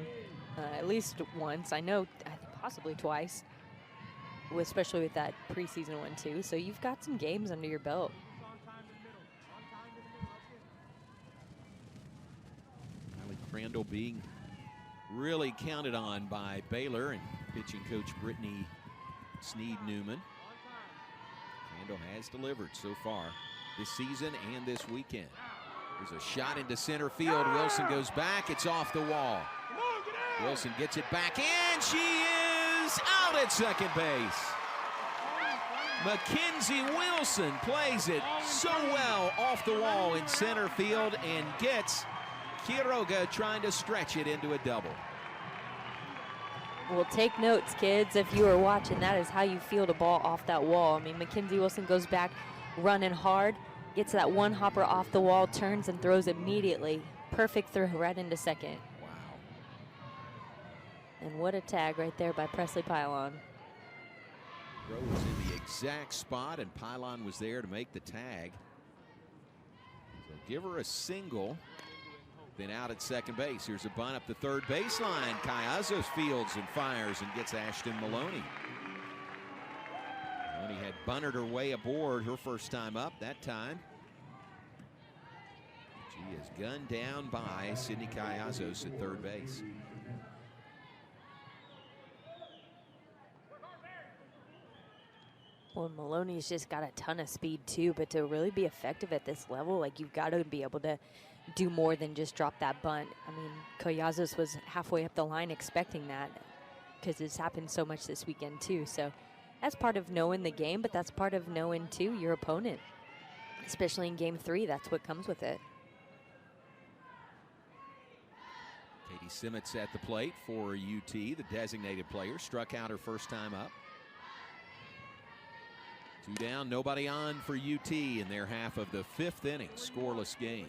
at least once. I think possibly twice, especially with that preseason one too. So you've got some games under your belt. Riley Crandall being really counted on by Baylor and pitching coach Brittany Sneed-Newman. Crandall has delivered so far this season and this weekend. There's a shot into center field. Wilson goes back. It's off the wall. Wilson gets it back in. She is out at second base. Mackenzie Wilson plays it so well off the wall in center field and gets Quiroga trying to stretch it into a double. Well, take notes, kids. If you are watching, that is how you field a ball off that wall. I mean, Mackenzie Wilson goes back running hard, gets that one hopper off the wall, turns and throws immediately perfect throw right into second. Wow. And what a tag right there by Presley Pylon. Throw was in the exact spot, and Pylon was there to make the tag. So give her a single. Then out at second base. Here's a bunt up the third baseline. Cayazos fields and fires and gets Ashton Maloney. Maloney had bunted her way aboard her first time up that time. She is gunned down by Sydney Cayazos at third base. Well, Maloney's just got a ton of speed too, but to really be effective at this level, like, you've got to be able to do more than just drop that bunt. I mean, Cayazos was halfway up the line expecting that, because it's happened so much this weekend too. So that's part of knowing the game, but that's part of knowing too your opponent, especially in game 3. That's what comes with it. Katie Simmons at the plate for UT, the designated player, struck out her first time up. 2 down, nobody on for UT in their half of the 5th inning, scoreless game.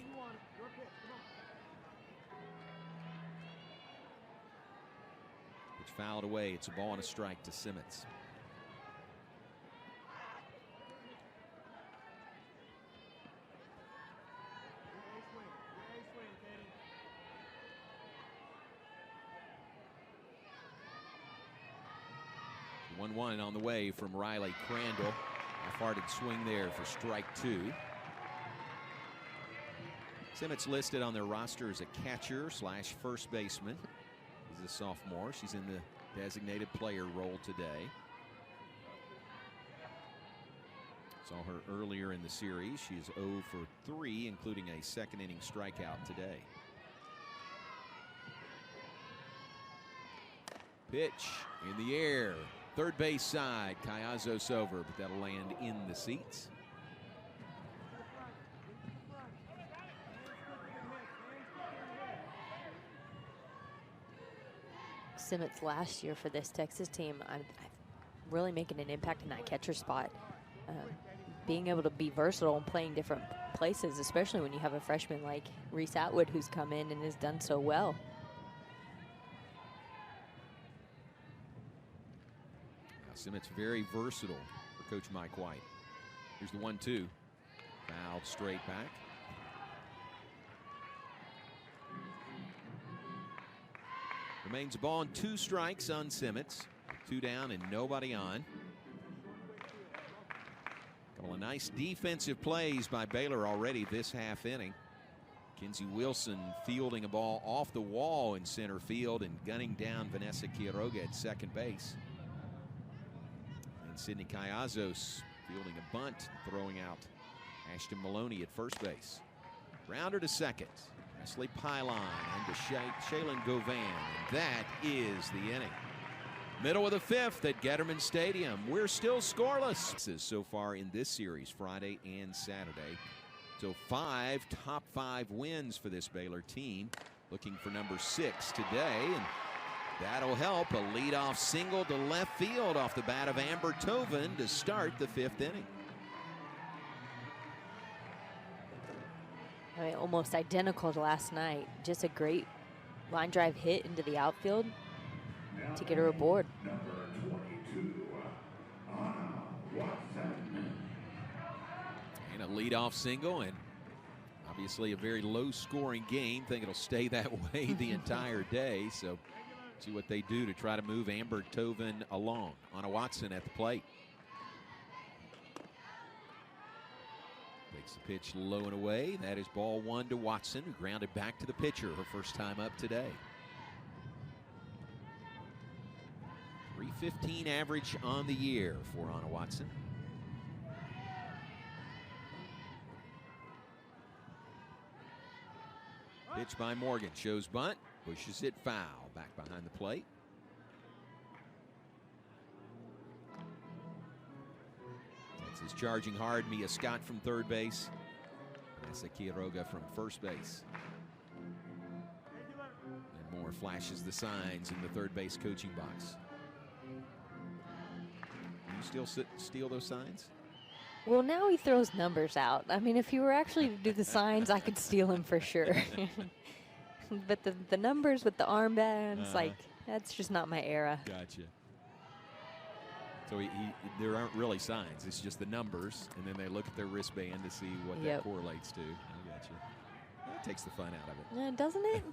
It's fouled away. It's a ball and a strike to Simmons. The 1-1 on the way from Riley Crandall. Half-hearted swing there for strike 2. Simmons listed on their roster as a catcher / first baseman. She's a sophomore. She's in the designated player role today. Saw her earlier in the series. She is 0 for 3, including a second inning strikeout today. Pitch in the air. Third base side. Cayazos over, but that'll land in the seats. Simmons last year for this Texas team, I'm really making an impact in that catcher spot. Being able to be versatile and playing different places, especially when you have a freshman like Reese Atwood who's come in and has done so well. Simmons very versatile for Coach Mike White. Here's the 1-2. Fouled straight back. Remains a ball and 2 strikes on Simmons. 2 down and nobody on. Couple of nice defensive plays by Baylor already this half inning. Kinsey Wilson fielding a ball off the wall in center field and gunning down Vanessa Quiroga at second base. And Sydney Cayazos fielding a bunt, throwing out Ashton Maloney at first base. Grounder to second. Presley Pylon and to Shaylin Govan. And that is the inning. Middle of the 5th at Getterman Stadium. We're still scoreless so far in this series, Friday and Saturday. So 5 top 5 wins for this Baylor team. Looking for number 6 today, and that'll help. A leadoff single to left field off the bat of Amber Tovin to start the 5th inning. I mean, almost identical to last night. Just a great line drive hit into the outfield to get her aboard. And a leadoff single, and obviously a very low-scoring game. Think it'll stay that way the entire day. So see what they do to try to move Amber Tovin along. Anna Watson at the plate. Takes the pitch low and away. That is ball 1 to Watson, who grounded back to the pitcher her first time up today. .315 average on the year for Anna Watson. Pitch by Morgan, shows bunt, pushes it foul, back behind the plate. That's his charging hard, Mia Scott from third base. Vanessa Quiroga from first base. And Moore flashes the signs in the third base coaching box. Can you still steal those signs? Well, now he throws numbers out. I mean, if he were actually to do the signs, I could steal him for sure. But the numbers with the armbands, like, that's just not my era. Gotcha. So there aren't really signs. It's just the numbers, and then they look at their wristband to see what that correlates to. I gotcha. That takes the fun out of it. Doesn't it?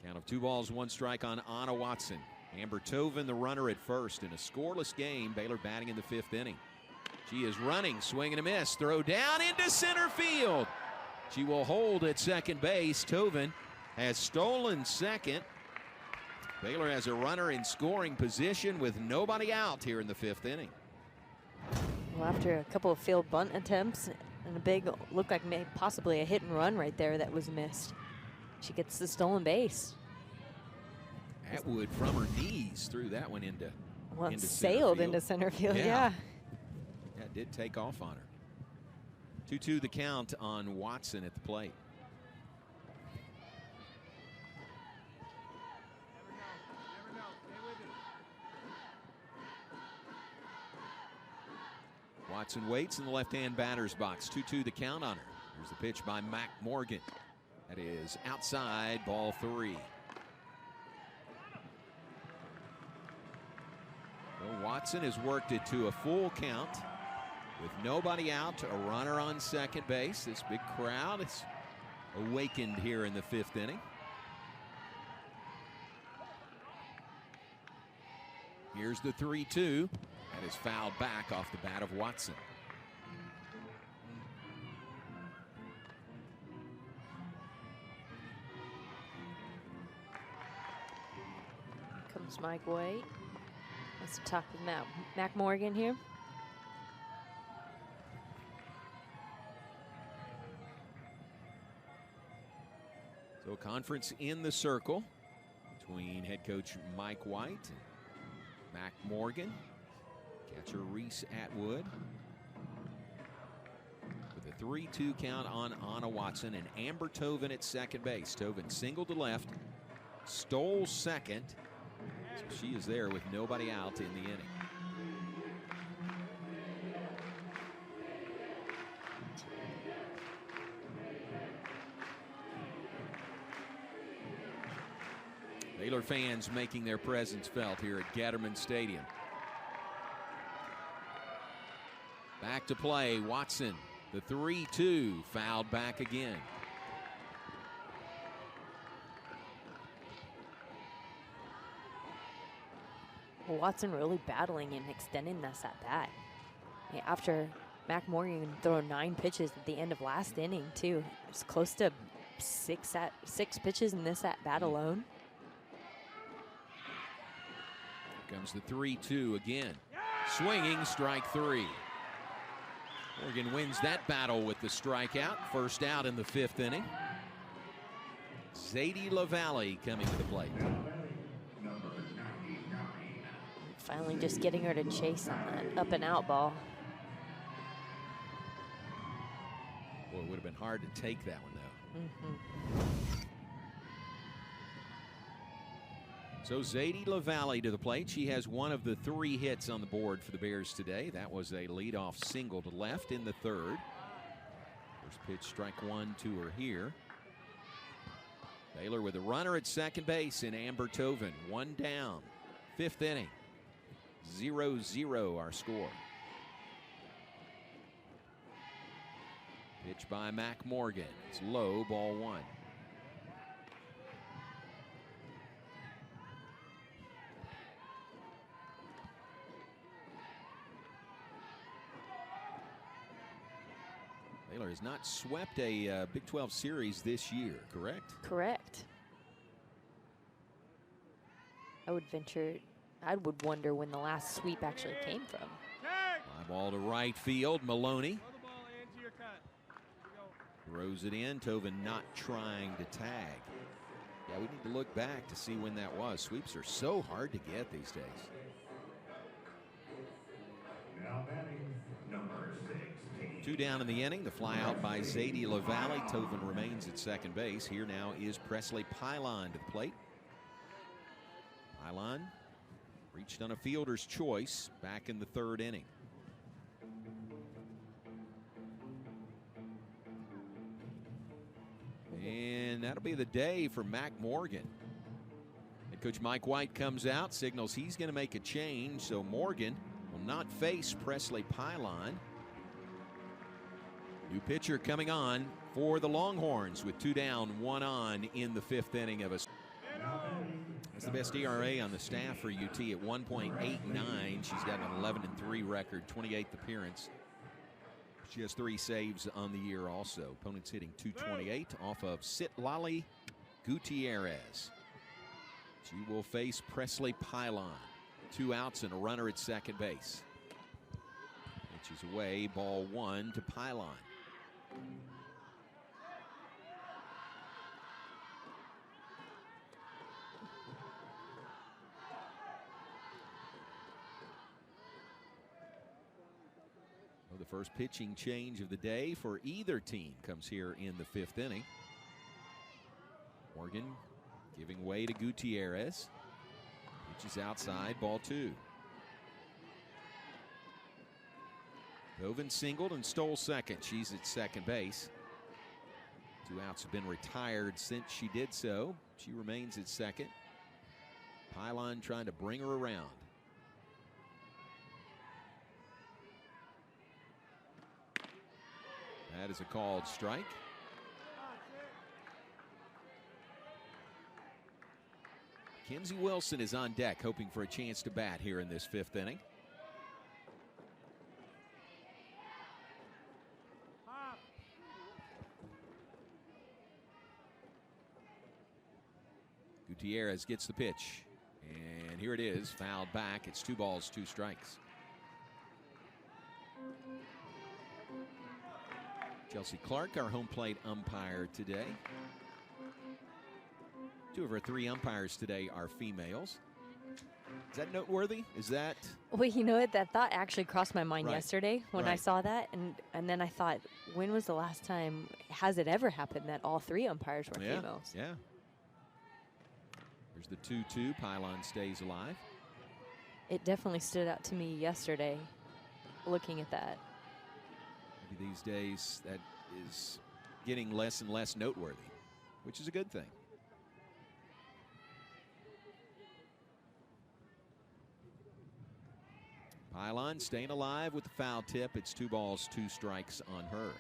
Count of 2 balls, 1 strike on Anna Watson. Amber Tovin, the runner at first in a scoreless game. Baylor batting in the 5th inning. She is running, swing and a miss. Throw down into center field. She will hold at second base. Tovin has stolen second. Baylor has a runner in scoring position with nobody out here in the 5th inning. Well, after a couple of failed bunt attempts and a big, looked like possibly a hit and run right there that was missed, she gets the stolen base. Atwood from her knees threw that one into sailed into center field. Yeah. That did take off on her. 2-2 the count on Watson at the plate. Watson waits in the left-hand batter's box. 2-2 the count on her. Here's the pitch by Mac Morgan. That is outside, ball 3. Well, Watson has worked it to a full count with nobody out, a runner on second base. This big crowd is awakened here in the 5th inning. Here's the 3-2. That is fouled back off the bat of Watson. Comes Mike White. Let's talk with Mac Morgan here. So a conference in the circle between head coach Mike White and Mac Morgan, catcher Reese Atwood. With a 3-2 count on Anna Watson and Amber Tovin at second base. Tovin singled to left, stole second. So she is there with nobody out in the inning. Baylor fans making their presence felt here at Gatterman Stadium. Back to play, Watson. The 3-2 fouled back again. Watson really battling and extending this at bat. After Mac Morgan threw 9 pitches at the end of last inning too. It's close to 6 pitches in this at bat alone. Here comes the 3-2 again. Swinging, strike 3. Morgan wins that battle with the strikeout. First out in the 5th inning. Zadie LaValle coming to the plate. Finally just getting her to chase on that up and out ball. Boy, it would have been hard to take that one though. So Zadie LaValle to the plate. She has one of the 3 hits on the board for the Bears today. That was a leadoff single to left in the 3rd. First pitch, strike 1 to her here. Baylor with a runner at second base in Amber Tovin. 1 down. 5th inning. 0-0 our score. Pitch by Mac Morgan. It's low, ball 1. Baylor has not swept a Big 12 series this year, correct? Correct. I would wonder when the last sweep actually came from. Fly ball to right field. Maloney throws it in. Tovin not trying to tag. Yeah, we need to look back to see when that was. Sweeps are so hard to get these days. Now batting number 16. 2 down in the inning. The fly out by Zadie LaValle. Tovin remains at second base. Here now is Presley Pylon to the plate. Pylon reached on a fielder's choice back in the third inning. And that'll be the day for Mac Morgan. Head coach Mike White comes out, signals he's going to make a change, so Morgan will not face Presley Pylon. New pitcher coming on for the Longhorns with 2 down, 1 on in the 5th inning of a. That's the best ERA on the staff for UT at 1.89. She's got an 11-3 record, 28th appearance. She has 3 saves on the year also. Opponents hitting .228 off of Citlali Gutierrez. She will face Presley Pylon. 2 outs and a runner at second base. Which is away, ball 1 to Pylon. The first pitching change of the day for either team comes here in the 5th inning. Morgan giving way to Gutierrez. Pitch is outside, ball 2. Hoven singled and stole second. She's at second base. 2 outs have been retired since she did so. She remains at second. Pylon trying to bring her around. That is a called strike. Kenzie Wilson is on deck, hoping for a chance to bat here in this 5th inning. Gutierrez gets the pitch, and here it is, fouled back. It's 2 balls, 2 strikes. Chelsea Clark, our home plate umpire today. 2 of our 3 umpires today are females. Is that noteworthy? Is that? Well, you know what? That thought actually crossed my mind yesterday when I Right. saw that. And then I thought, when was the last time, has it ever happened that all 3 umpires were females? Yeah. There's the 2-2. Pylon stays alive. It definitely stood out to me yesterday looking at that. Maybe these days that is getting less and less noteworthy, which is a good thing. Pylon staying alive with the foul tip. It's 2 balls, 2 strikes on her.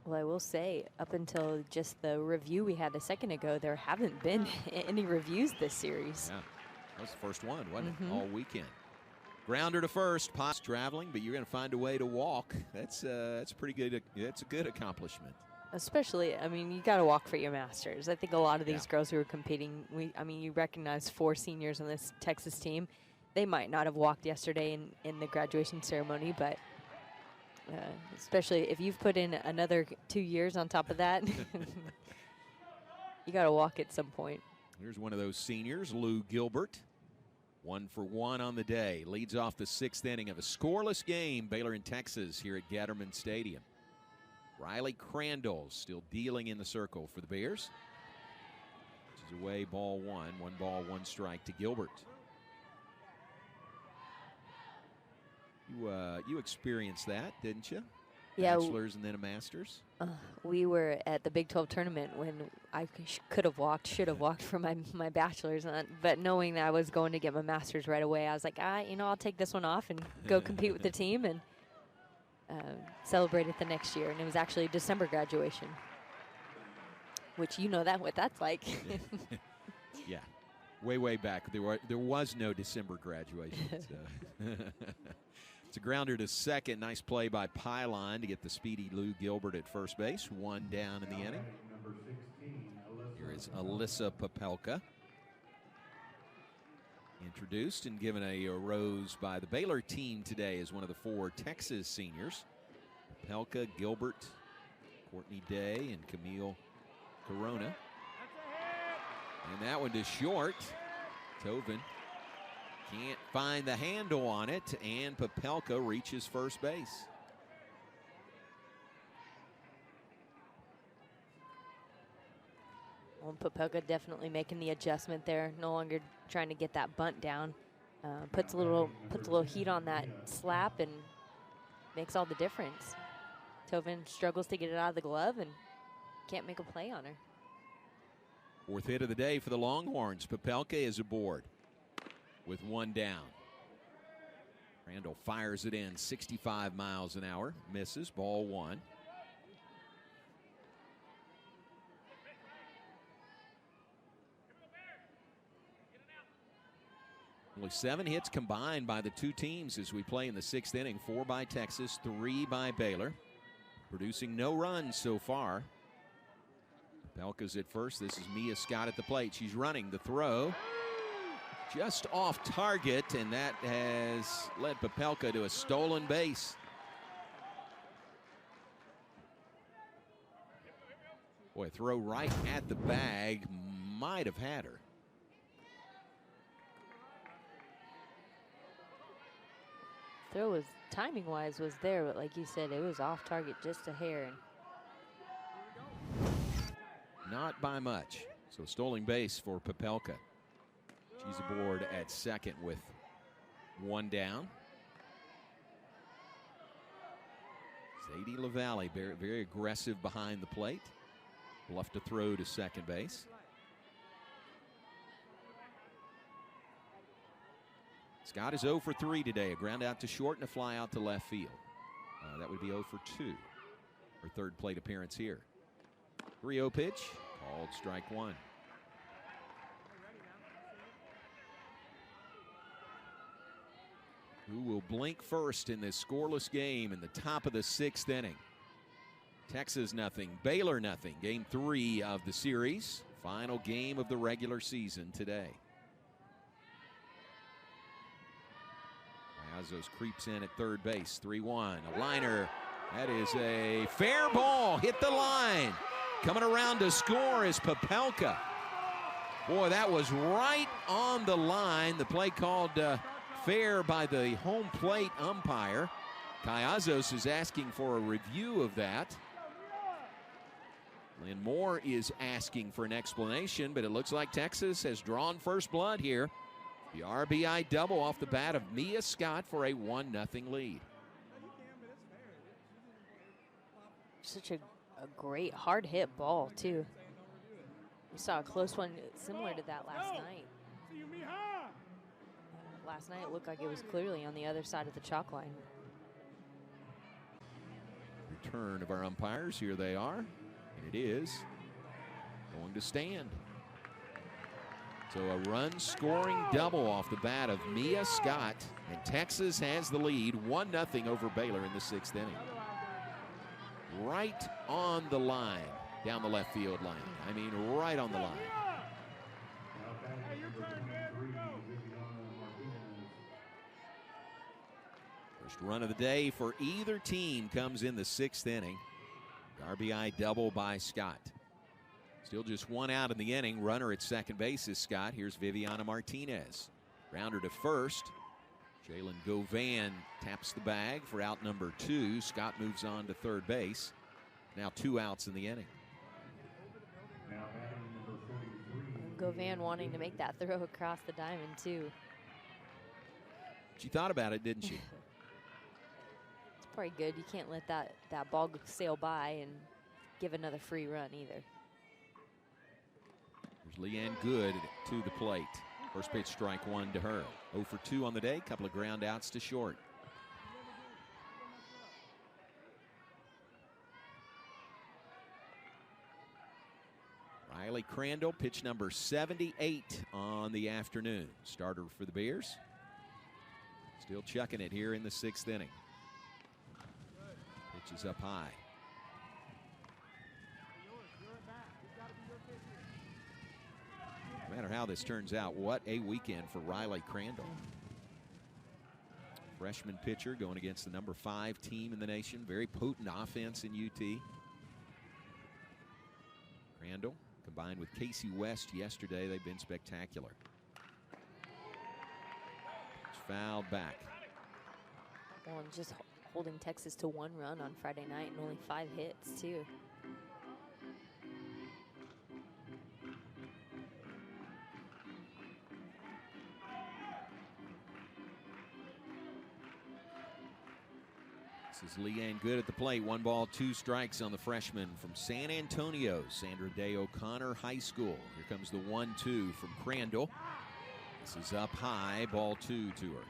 Well, I will say, up until just the review we had a second ago, there haven't been any reviews this series. Yeah, that was the first one, wasn't it? All weekend. Grounder to first. Potts traveling, but you're going to find a way to walk. That's pretty good. That's a good accomplishment. Especially, I mean, you got to walk for your masters. I think a lot of these girls who are competing, you recognize 4 seniors on this Texas team. They might not have walked yesterday in the graduation ceremony, but especially if you've put in another 2 years on top of that, you got to walk at some point. Here's one of those seniors, Lou Gilbert. 1 for 1 on the day. Leads off the 6th inning of a scoreless game. Baylor and Texas here at Gatterman Stadium. Riley Crandall still dealing in the circle for the Bears. Which is away, ball 1. 1 ball, 1 strike to Gilbert. You experienced that, didn't you? Yeah. Bachelor's and then a master's. We were at the Big 12 tournament when I should have walked for my bachelor's, but knowing that I was going to get my master's right away, I was like, I'll take this one off and go compete with the team and celebrate it the next year. And it was actually a December graduation, which what that's like. Yeah, way back there was no December graduation. So. It's a grounder to second. Nice play by Pylon to get the speedy Lou Gilbert at first base. 1 down in the inning. Here is Alyssa Popelka. Introduced and given a rose by the Baylor team today as one of the 4 Texas seniors. Popelka, Gilbert, Courtney Day, and Camille Corona. And that one to short. Tovin can't find the handle on it, and Popelka reaches first base. Well, Popelka definitely making the adjustment there. No longer trying to get that bunt down. Puts a little heat on that slap and makes all the difference. Tovin struggles to get it out of the glove and can't make a play on her. Fourth hit of the day for the Longhorns. Popelka is aboard with one down. Crandall fires it in 65 miles an hour. Misses. Ball one. Only 7 hits combined by the two teams as we play in the 6th inning. 4 by Texas, 3 by Baylor. Producing no runs so far. Popelka's at first. This is Mia Scott at the plate. She's running the throw. Just off target, and that has led Popelka to a stolen base. Boy, throw right at the bag might have had her. Throw was, timing-wise, was there, but like you said, it was off target just a hair. Not by much. So stolen base for Popelka. She's aboard at second with one down. Zadie LaValle, very, very aggressive behind the plate. Bluffed a throw to second base. Scott is 0 for 3 today. A ground out to short and a fly out to left field. That would be 0 for 2. Her third plate appearance here. 3-0 pitch, called strike one. Who will blink first in this scoreless game in the top of the 6th inning? Texas nothing, Baylor nothing. Game 3 of the series. Final game of the regular season today. Azos creeps in at third base. 3-1. A liner. That is a fair ball. Hit the line. Coming around to score is Popelka. Boy, that was right on the line. The play called fair by the home plate umpire. Cayazos is asking for a review of that. Lynn Moore is asking for an explanation, but it looks like Texas has drawn first blood here. The RBI double off the bat of Mia Scott for a 1-0 lead. Such a great hard hit ball, too. We saw a close one similar to that last night. Last night it looked like it was clearly on the other side of the chalk line. Return of our umpires. Here they are. And it is going to stand. So a run-scoring double off the bat of Mia Scott, and Texas has the lead 1-0 over Baylor in the 6th inning. Right on the line, down the left field line. I mean, right on the line. First run of the day for either team comes in the 6th inning. RBI double by Scott. Still just one out in the inning. Runner at second base is Scott. Here's Viviana Martinez. Grounder to first. Jalen Govan taps the bag for out number 2. Scott moves on to third base. Now 2 outs in the inning. Govan wanting to make that throw across the diamond, too. She thought about it, didn't she? It's probably good. You can't let that ball sail by and give another free run either. There's Leanne Good to the plate. First pitch, strike one to her. 0 for 2 on the day. Couple of ground outs to short. Riley Crandall, pitch number 78 on the afternoon. Starter for the Bears. Still chucking it here in the 6th inning. Pitch is up high. No matter how this turns out, what a weekend for Riley Crandall. Freshman pitcher going against the number 5 team in the nation. Very potent offense in UT. Crandall combined with Casey West yesterday. They've been spectacular. It's fouled back. Well, and just holding Texas to 1 run on Friday night and only 5 hits, too. This is Leanne Good at the plate. 1 ball, 2 strikes on the freshman from San Antonio, Sandra Day O'Connor High School. Here comes the 1-2 from Crandall. This is up high, ball 2 to her.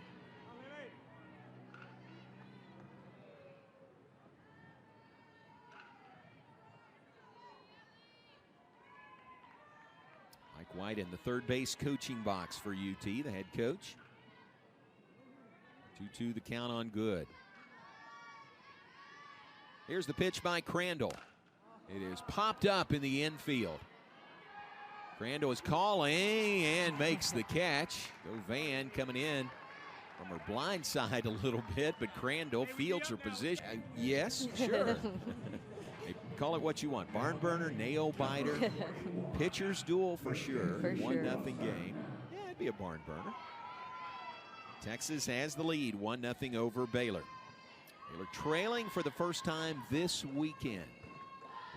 Mike White in the third base coaching box for UT, the head coach. 2-2 the count on Good. Here's the pitch by Crandall. It is popped up in the infield. Crandall is calling and makes the catch. Govan coming in from her blind side a little bit, but Crandall fields her position. Yes, sure. Call it what you want. Barn burner, nail biter, pitcher's duel for sure. 1-0 game. Yeah, it'd be a barn burner. Texas has the lead, 1-0 over Baylor. Baylor trailing for the first time this weekend.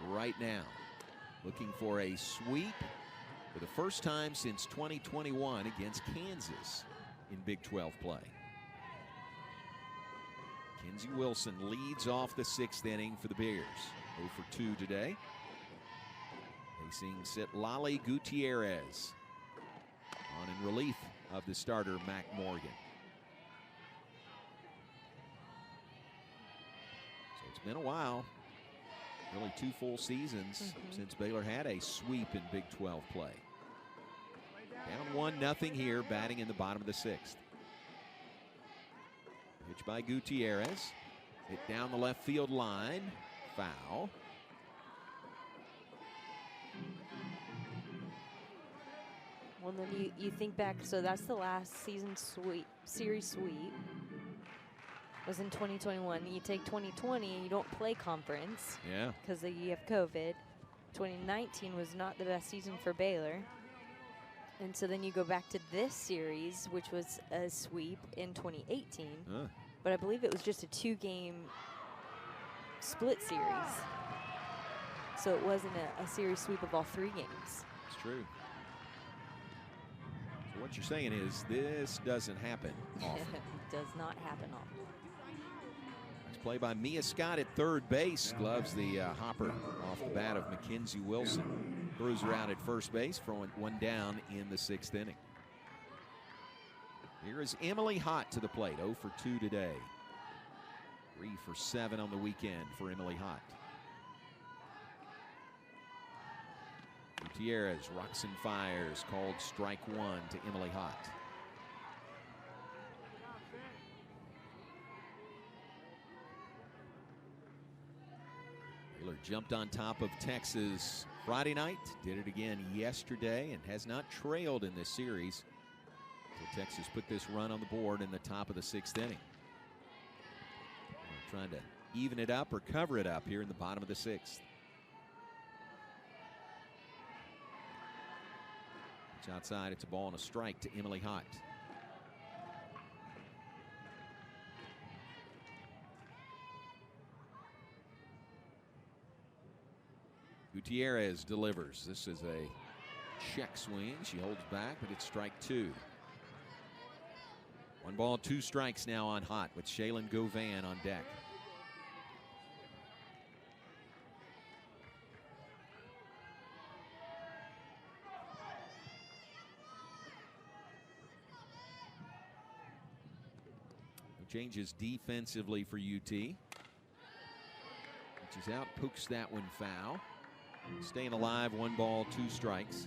Right now, looking for a sweep for the first time since 2021 against Kansas in Big 12 play. Kenzie Wilson leads off the 6th inning for the Bears. 0 for 2 today. Facing Citlali Gutierrez on in relief of the starter Mac Morgan. So it's been a while. Really 2 full seasons since Baylor had a sweep in Big 12 play. Down 1-0 here, batting in the bottom of the 6th. Pitch by Gutierrez. Hit down the left field line. Foul. Well, then you think back, so that's the last season series sweep. Was in 2021. You take 2020 and you don't play conference. Yeah. Because you have COVID. 2019 was not the best season for Baylor. And so then you go back to this series, which was a sweep in 2018. But I believe it was just a 2-game split series. So it wasn't a series sweep of all 3 games. It's true. So what you're saying is this doesn't happen often. It does not happen often. Play by Mia Scott at third base. Gloves the hopper off the bat of Mackenzie Wilson. Throws her out at first base, throwing 1 down in the 6th inning. Here is Emily Hott to the plate. 0 for 2 today. 3 for 7 on the weekend for Emily Hott. Gutierrez rocks and fires. Called strike 1 to Emily Hott. Baylor jumped on top of Texas Friday night, did it again yesterday, and has not trailed in this series. So Texas put this run on the board in the top of the 6th inning. They're trying to even it up or cover it up here in the bottom of the 6th. It's outside, it's a ball and a strike to Emily Hott. Gutierrez delivers. This is a check swing. She holds back, but it's strike 2. 1 ball, 2 strikes now on Hott with Shaylin Govan on deck. Changes defensively for UT. Reaches out, pokes that one foul. Staying alive, 1 ball, 2 strikes.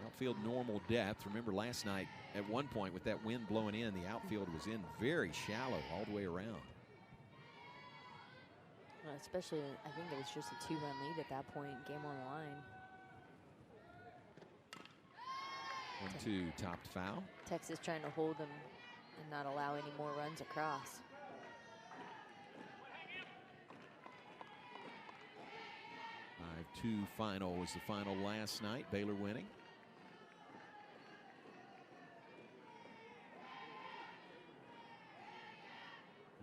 Outfield normal depth. Remember last night at one point with that wind blowing in, the outfield was in very shallow all the way around. Well, especially, I think it was just a 2-run lead at that point, game on the line. 1-2, topped foul. Texas trying to hold them and not allow any more runs across. Two final was the final last night. Baylor winning.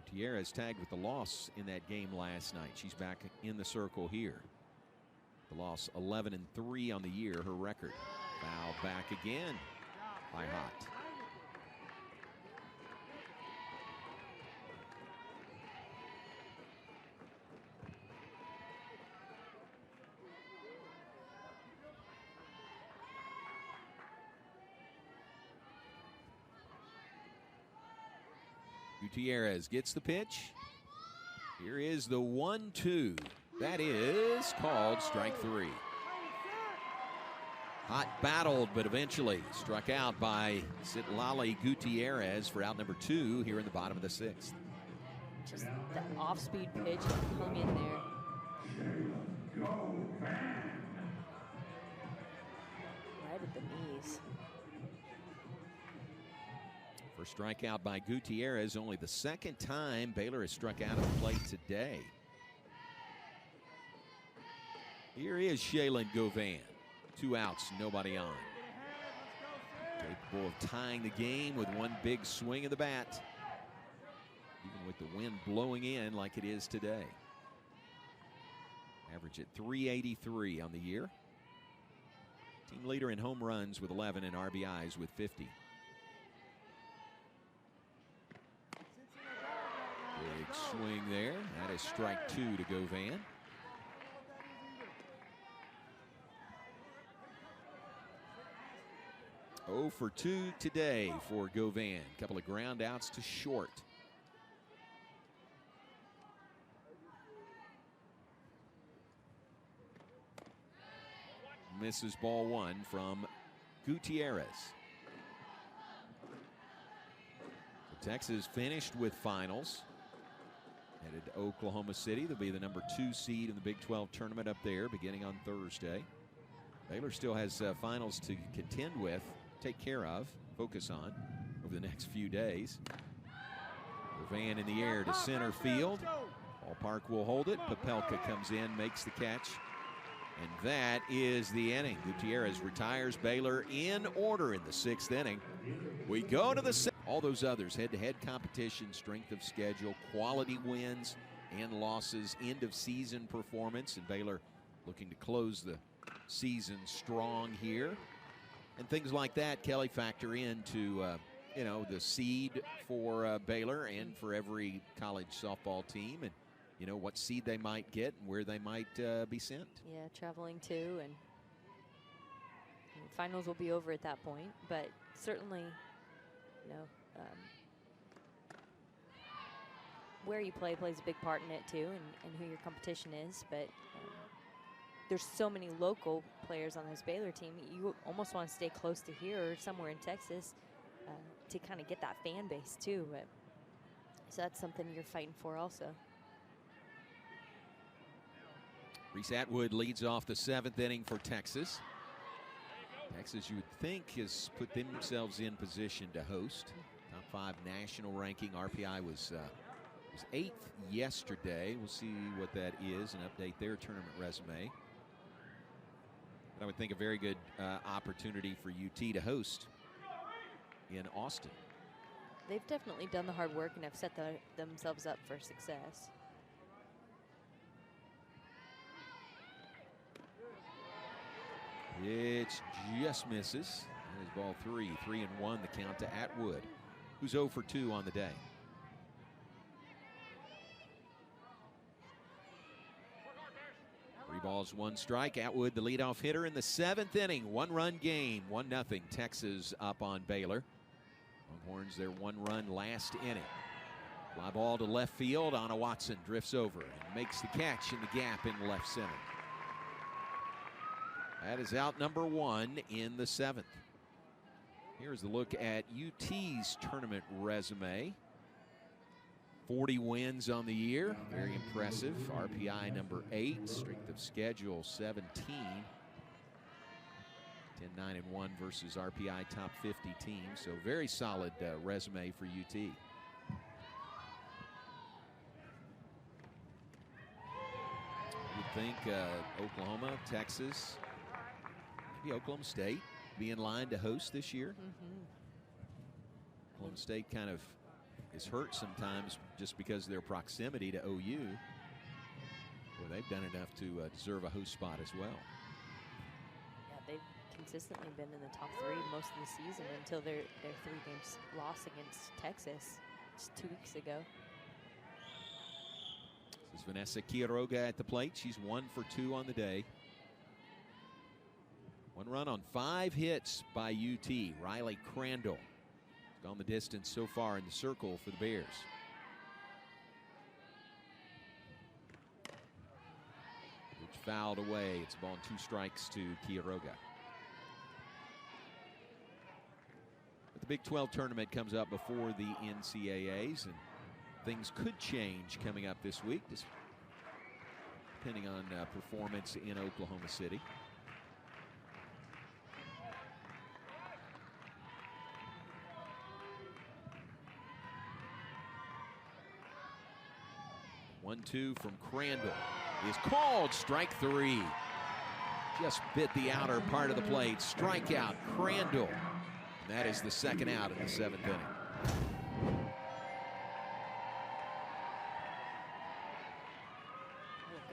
Gutierrez tagged with the loss in that game last night. She's back in the circle here. The loss 11-3 on the year, her record. Foul back again. by Hott. Gutierrez gets the pitch. Here is the 1-2. That is called strike 3. Hott battled, but eventually struck out by Citlali Gutierrez for out number 2 here in the bottom of the 6th. Just that off-speed pitch hung in there. Right at the knees. First strikeout by Gutierrez, only the second time Baylor has struck out at the plate today. Here is Shaylin Govan. 2 outs, nobody on. Capable of tying the game with one big swing of the bat, even with the wind blowing in like it is today. Average at 383 on the year. Team leader in home runs with 11 and RBIs with 50. Big swing there. That is strike 2 to Govan. Oh for 2 today for Govan. A couple of ground outs to short. Misses ball 1 from Gutierrez. So Texas finished with finals. Headed to Oklahoma City. They'll be the number 2 seed in the Big 12 tournament up there beginning on Thursday. Baylor still has finals to contend with, take care of, focus on over the next few days. Van in the air to center field. Ballpark will hold it. Popelka comes in, makes the catch. And that is the inning. Gutierrez retires. Baylor in order in the 6th inning. We go to the all those others, head-to-head competition, strength of schedule, quality wins and losses, end of season performance, and Baylor looking to close the season strong here. And things like that, Kelly, factor into the seed for Baylor and for every college softball team, and what seed they might get and where they might be sent. Yeah, traveling to, and finals will be over at that point, but certainly, where you play plays a big part in it too, and who your competition is. But there's so many local players on this Baylor team. You almost want to stay close to here or somewhere in Texas to kind of get that fan base too. But so that's something you're fighting for also. Reese Atwood leads off the 7th inning for Texas. Texas, you would think, has put themselves in position to host. Top 5 national ranking. RPI was 8th yesterday. We'll see what that is and update their tournament resume. But I would think a very good opportunity for UT to host in Austin. They've definitely done the hard work and have set themselves up for success. It just misses. That is ball 3. 3-1 the count to Atwood, who's 0 for 2 on the day. 3 balls, 1 strike. Atwood, the leadoff hitter in the 7th inning. 1-run game, 1-0. Texas up on Baylor. Longhorns, their 1-run last inning. Fly ball to left field. Anna Watson drifts over and makes the catch in the gap in left center. That is out number 1 in the 7th. Here's the look at UT's tournament resume. 40 wins on the year, very impressive. RPI number 8, strength of schedule 17. 10-9-1 versus RPI top 50 teams, so very solid resume for UT. You would think Oklahoma, Texas, maybe Oklahoma State be in line to host this year. Oklahoma State kind of is hurt sometimes just because of their proximity to OU. Well, they've done enough to deserve a host spot as well. Yeah, they've consistently been in the top 3 most of the season until their 3-game loss against Texas just 2 weeks ago. This is Vanessa Quiroga at the plate. She's 1 for 2 on the day. 1 run on 5 hits by UT. Riley Crandall has gone the distance so far in the circle for the Bears. Which fouled away. It's a ball and 2 strikes to Quiroga. But the Big 12 tournament comes up before the NCAAs, and things could change coming up this week, just depending on performance in Oklahoma City. One-two from Crandall is called. Strike 3. Just bit the outer part of the plate. Strikeout, Crandall. And that is the 2nd out in the 7th inning.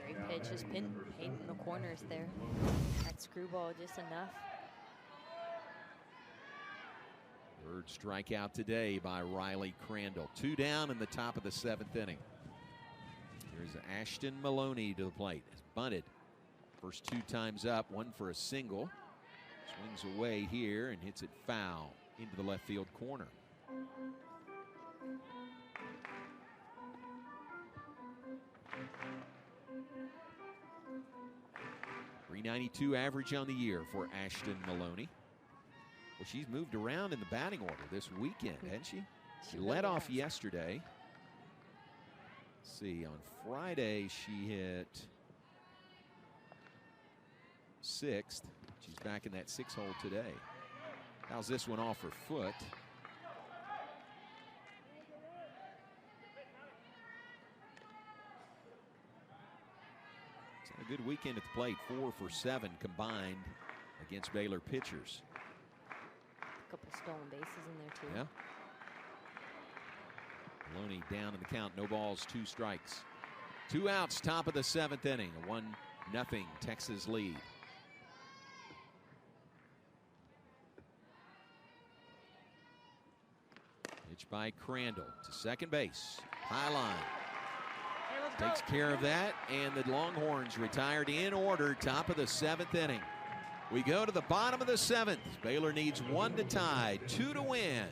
Great pitch, just painting the corners there. That screwball just enough. 3rd strikeout today by Riley Crandall. 2 down in the top of the 7th inning. Here's Ashton Maloney to the plate. Has bunted. First 2 times up, 1 for a single. Swings away here and hits it foul into the left field corner. .392 average on the year for Ashton Maloney. Well, she's moved around in the batting order this weekend, hasn't she? She led off yesterday. Let's see, on Friday she hit 6th. She's back in that 6 hole today. How's this one off her foot? It's had a good weekend at the plate. 4 for 7 combined against Baylor pitchers. A couple stolen bases in there too. Yeah. Maloney down in the count. No balls, 2 strikes. 2 outs, top of the 7th inning. A 1-0 Texas lead. Pitch by Crandall to second base. High line. Takes care of that, and the Longhorns retired in order, top of the 7th inning. We go to the bottom of the 7th. Baylor needs 1 to tie, 2 to win.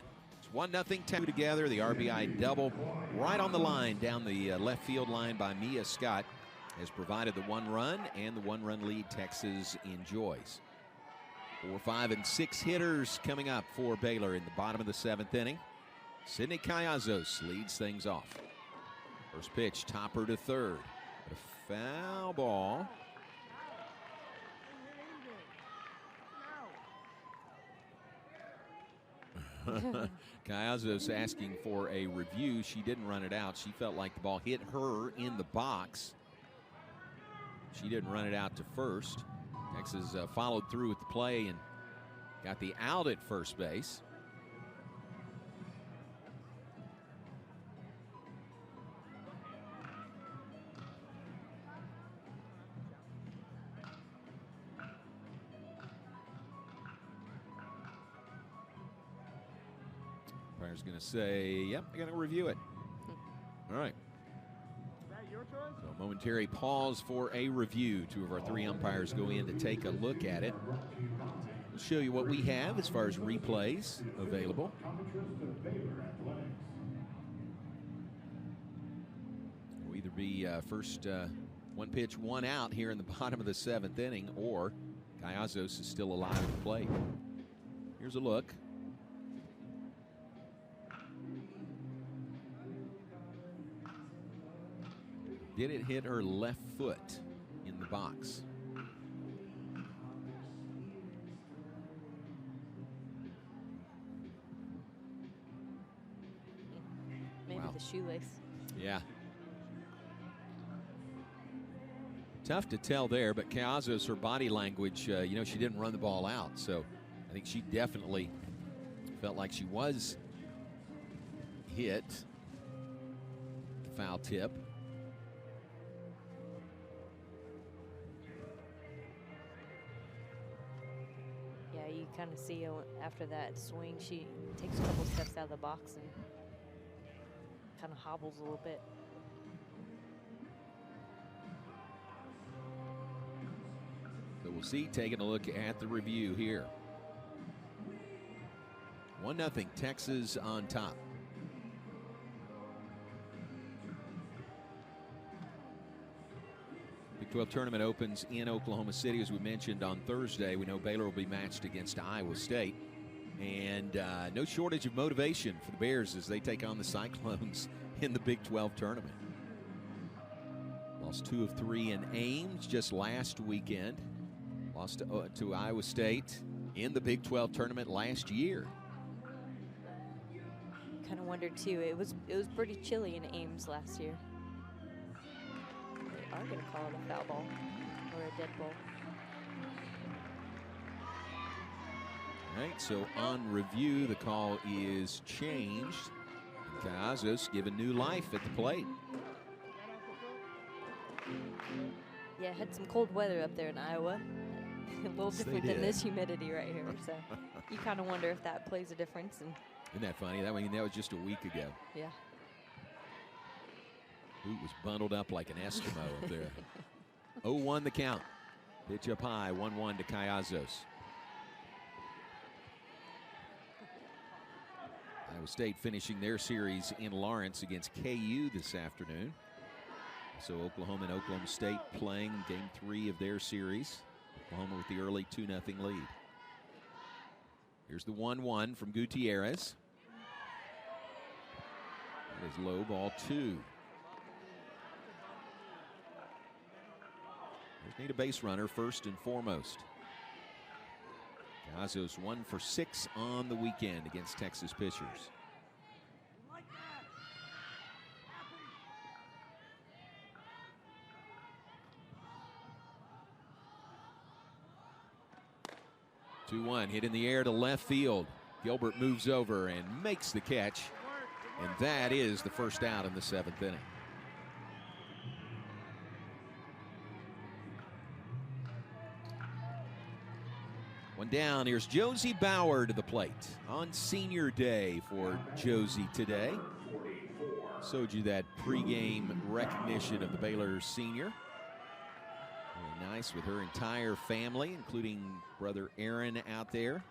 1-0 2 together. The RBI double right on the line down the left field line by Mia Scott has provided the 1 run, and the 1-run lead Texas enjoys. 4, 5, and 6 hitters coming up for Baylor in the bottom of the 7th inning. Sydney Callazos leads things off. First pitch, topper to 3rd. A foul ball. Callazos asking for a review. She didn't run it out. She felt like the ball hit her in the box. She didn't run it out to first. Texas followed through with the play and got the out at first base. Umpire's going to say, yep, I got to review it. All right. So a momentary pause for a review. 2 of our 3 umpires go in to take a look at it. We'll show you what we have as far as replays available. It'll either be first 1 pitch, 1 out here in the bottom of the 7th inning, or Callazos is still alive at the plate. Here's a look. Did it hit her left foot in the box? Maybe the shoelace. Yeah. Tough to tell there, but Callazos, her body language, you know, she didn't run the ball out. So I think she definitely felt like she was hit. Foul tip. kind of see after that swing, she takes a couple steps out of the box and kind of hobbles a little bit. So we'll see, taking a look at the review here. 1-0, Texas on top. Big 12 tournament opens in Oklahoma City, as we mentioned on Thursday. We know Baylor will be matched against Iowa State. And no shortage of motivation for the Bears as they take on the Cyclones in the Big 12 tournament. Lost 2 of 3 in Ames just last weekend. Lost to Iowa State in the Big 12 tournament last year. Kind of wondered too. It was pretty chilly in Ames last year. They are going to call it a foul ball or a dead ball. All right, so on review, the call is changed. Cazos given new life at the plate. Yeah, had some cold weather up there in Iowa. A little different than this humidity right here. So you kind of wonder if that plays a difference. And isn't that funny? That was just a week ago. Yeah. Boot was bundled up like an Eskimo up there. 0-1 the count. Pitch up high, 1-1 to Cazos. Iowa State finishing their series in Lawrence against KU this afternoon. So Oklahoma and Oklahoma State playing game 3 of their series. Oklahoma with the early 2-0 lead. Here's the 1-1 from Gutierrez. That is low, ball 2. There's need a base runner first and foremost. Cazos 1 for 6 on the weekend against Texas pitchers. Two 2-1 hit in the air to left field. Gilbert moves over and makes the catch, and that is the first out in the 7th inning. One down. Here's Josie Bauer to the plate on senior day for Josie today. Showed you that pregame recognition of the Baylor senior. Very nice with her entire family, including brother Aaron out there.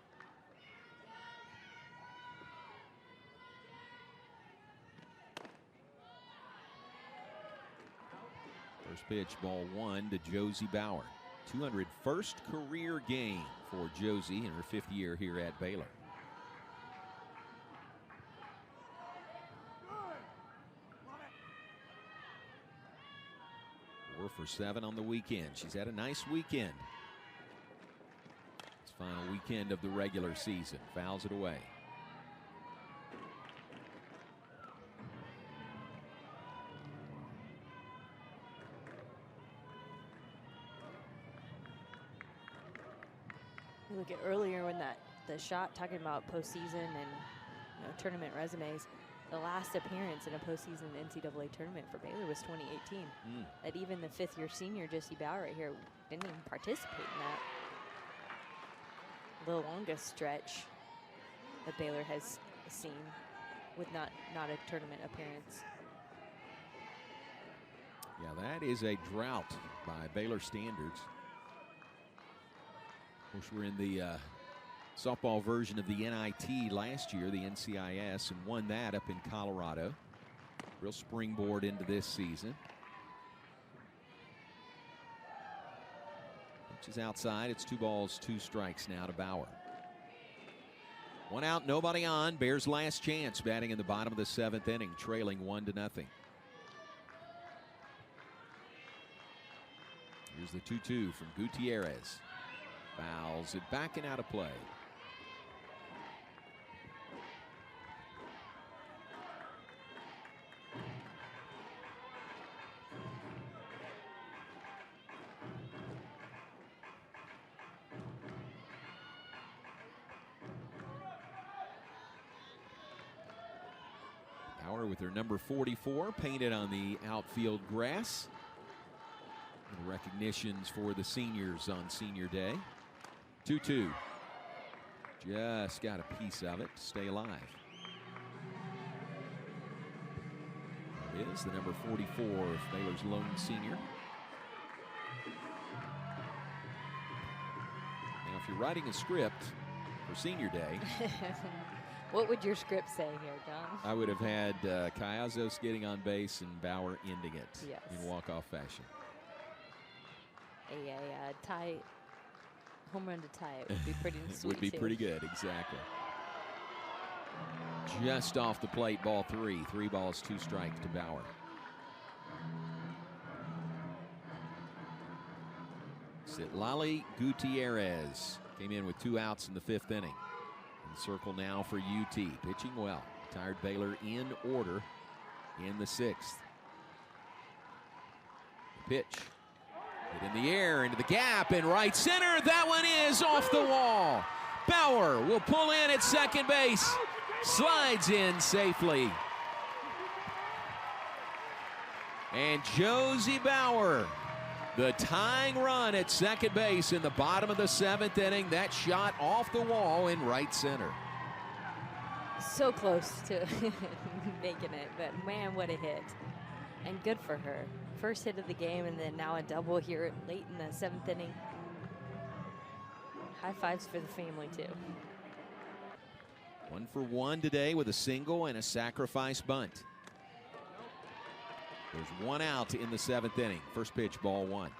First pitch, ball 1 to Josie Bauer. 201st career game for Josie in her 5th year here at Baylor. Four for 7 on the weekend. She's had a nice weekend. It's final weekend of the regular season. Fouls it away. Look at earlier when the shot talking about postseason and tournament resumes. The last appearance in a postseason NCAA tournament for Baylor was 2018. That even the 5th-year senior Josie Bauer right here didn't even participate in that. The longest stretch that Baylor has seen with not a tournament appearance. Yeah, that is a drought by Baylor standards. Of course, we're in the softball version of the NIT last year, the NCIS, and won that up in Colorado. Real springboard into this season. Pitch is outside. It's 2 balls, 2 strikes now to Bauer. 1 out, nobody on. Bears last chance, batting in the bottom of the 7th inning, trailing 1-0. Here's the 2-2 from Gutierrez. Fouls it back and out of play. Bauer with her number 44 painted on the outfield grass. And recognitions for the seniors on senior day. 2-2. Just got a piece of it to stay alive. It is the number 44 of Baylor's lone senior. Now, if you're writing a script for senior day, what would your script say here, John? I would have had Cayazos getting on base and Bauer ending it in walk-off fashion. A tie, home run to tie it would be pretty sweet. Would be pretty good, exactly. Just off the plate, ball 3. 3 balls, 2 strikes to Bauer. Citlali Gutierrez came in with 2 outs in the 5th inning. In the circle now for UT, pitching well. Retired Baylor in order in the 6th. The pitch. Hit in the air, into the gap, in right center. That one is off the wall. Bauer will pull in at second base. Slides in safely. And Josie Bauer, the tying run at second base in the bottom of the 7th inning. That shot off the wall in right center. So close to making it, but man, what a hit. And good for her. First hit of the game, and then now a double here late in the 7th inning. High fives for the family, too. 1 for 1 today with a single and a sacrifice bunt. There's 1 out in the 7th inning. First pitch, ball 1.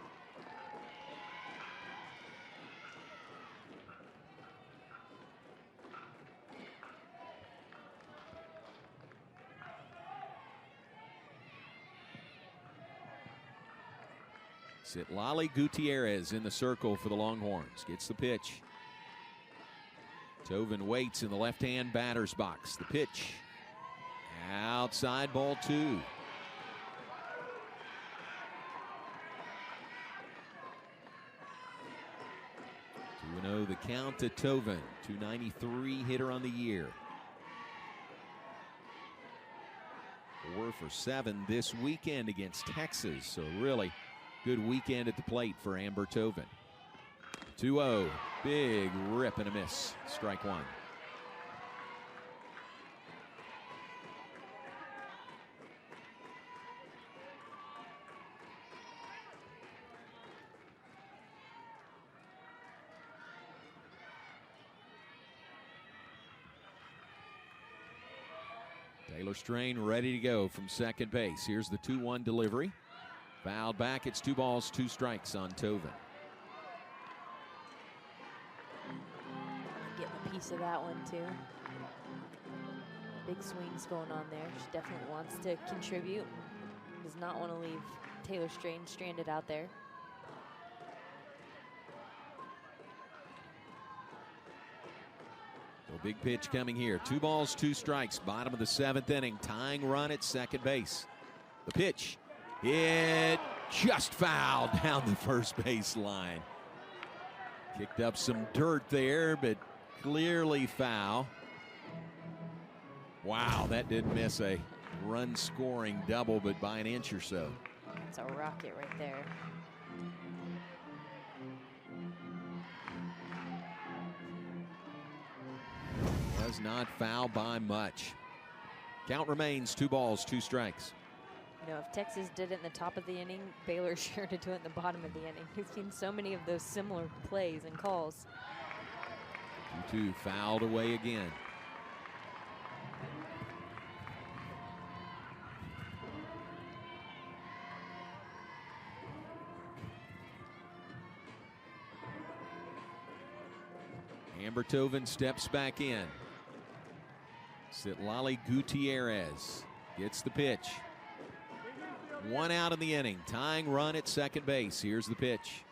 Citlali Gutierrez in the circle for the Longhorns. Gets the pitch. Tovin waits in the left-hand batter's box. The pitch. Outside, ball 2. 2-0 the count to Tovin. 293 hitter on the year. 4 for 7 this weekend against Texas. So really good weekend at the plate for Amber Tovin. 2-0. Big rip and a miss. Strike 1. Taylor Strain ready to go from second base. Here's the 2-1 delivery. Fouled back. It's 2 balls, 2 strikes on Tovin. Getting a piece of that one, too. Big swings going on there. She definitely wants to contribute. Does not want to leave Taylor Strain stranded out there. Well, big pitch coming here. 2 balls, 2 strikes. Bottom of the 7th inning. Tying run at second base. The pitch. It just fouled down the first base line. Kicked up some dirt there, but clearly foul. Wow, that did miss a run-scoring double, but by an inch or so. That's a rocket right there. Was not fouled by much. Count remains 2 balls, 2 strikes. You know, if Texas did it in the top of the inning, Baylor sure to do it in the bottom of the inning. We've seen so many of those similar plays and calls. 2-2 fouled away again. Amber Tovin steps back in. Citlali Gutierrez gets the pitch. 1 out in the inning. Tying run at second base. Here's the pitch.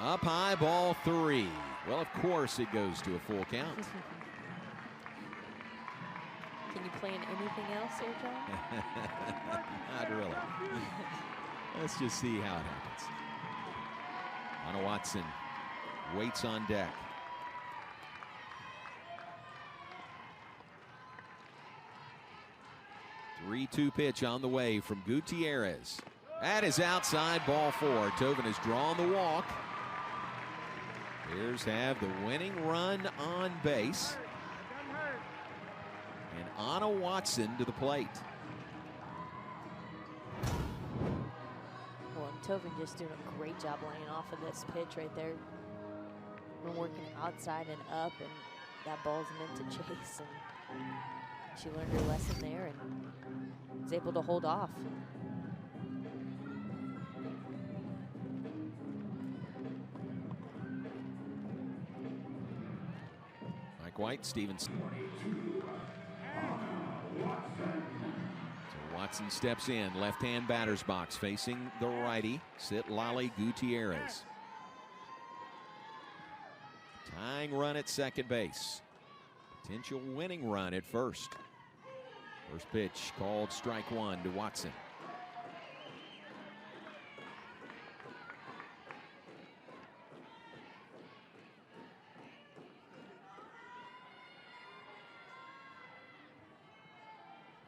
Up high, ball 3. Well, of course it goes to a full count. Can you plan anything else here, John? Not really. Let's just see how it happens. Anna Watson waits on deck. 3-2 pitch on the way from Gutierrez. That is outside, ball 4. Tovin has drawn the walk. Bears have the winning run on base. And Anna Watson to the plate. Well, and Tovin just doing a great job laying off of this pitch right there. We're working outside and up, and that ball's meant to chase. And she learned her lesson there and was able to hold off. Mike White, Stevenson. So Watson steps in, left-hand batter's box, facing the righty, Citlali Gutierrez. Tying run at second base. Potential winning run at first. First pitch called strike one to Watson.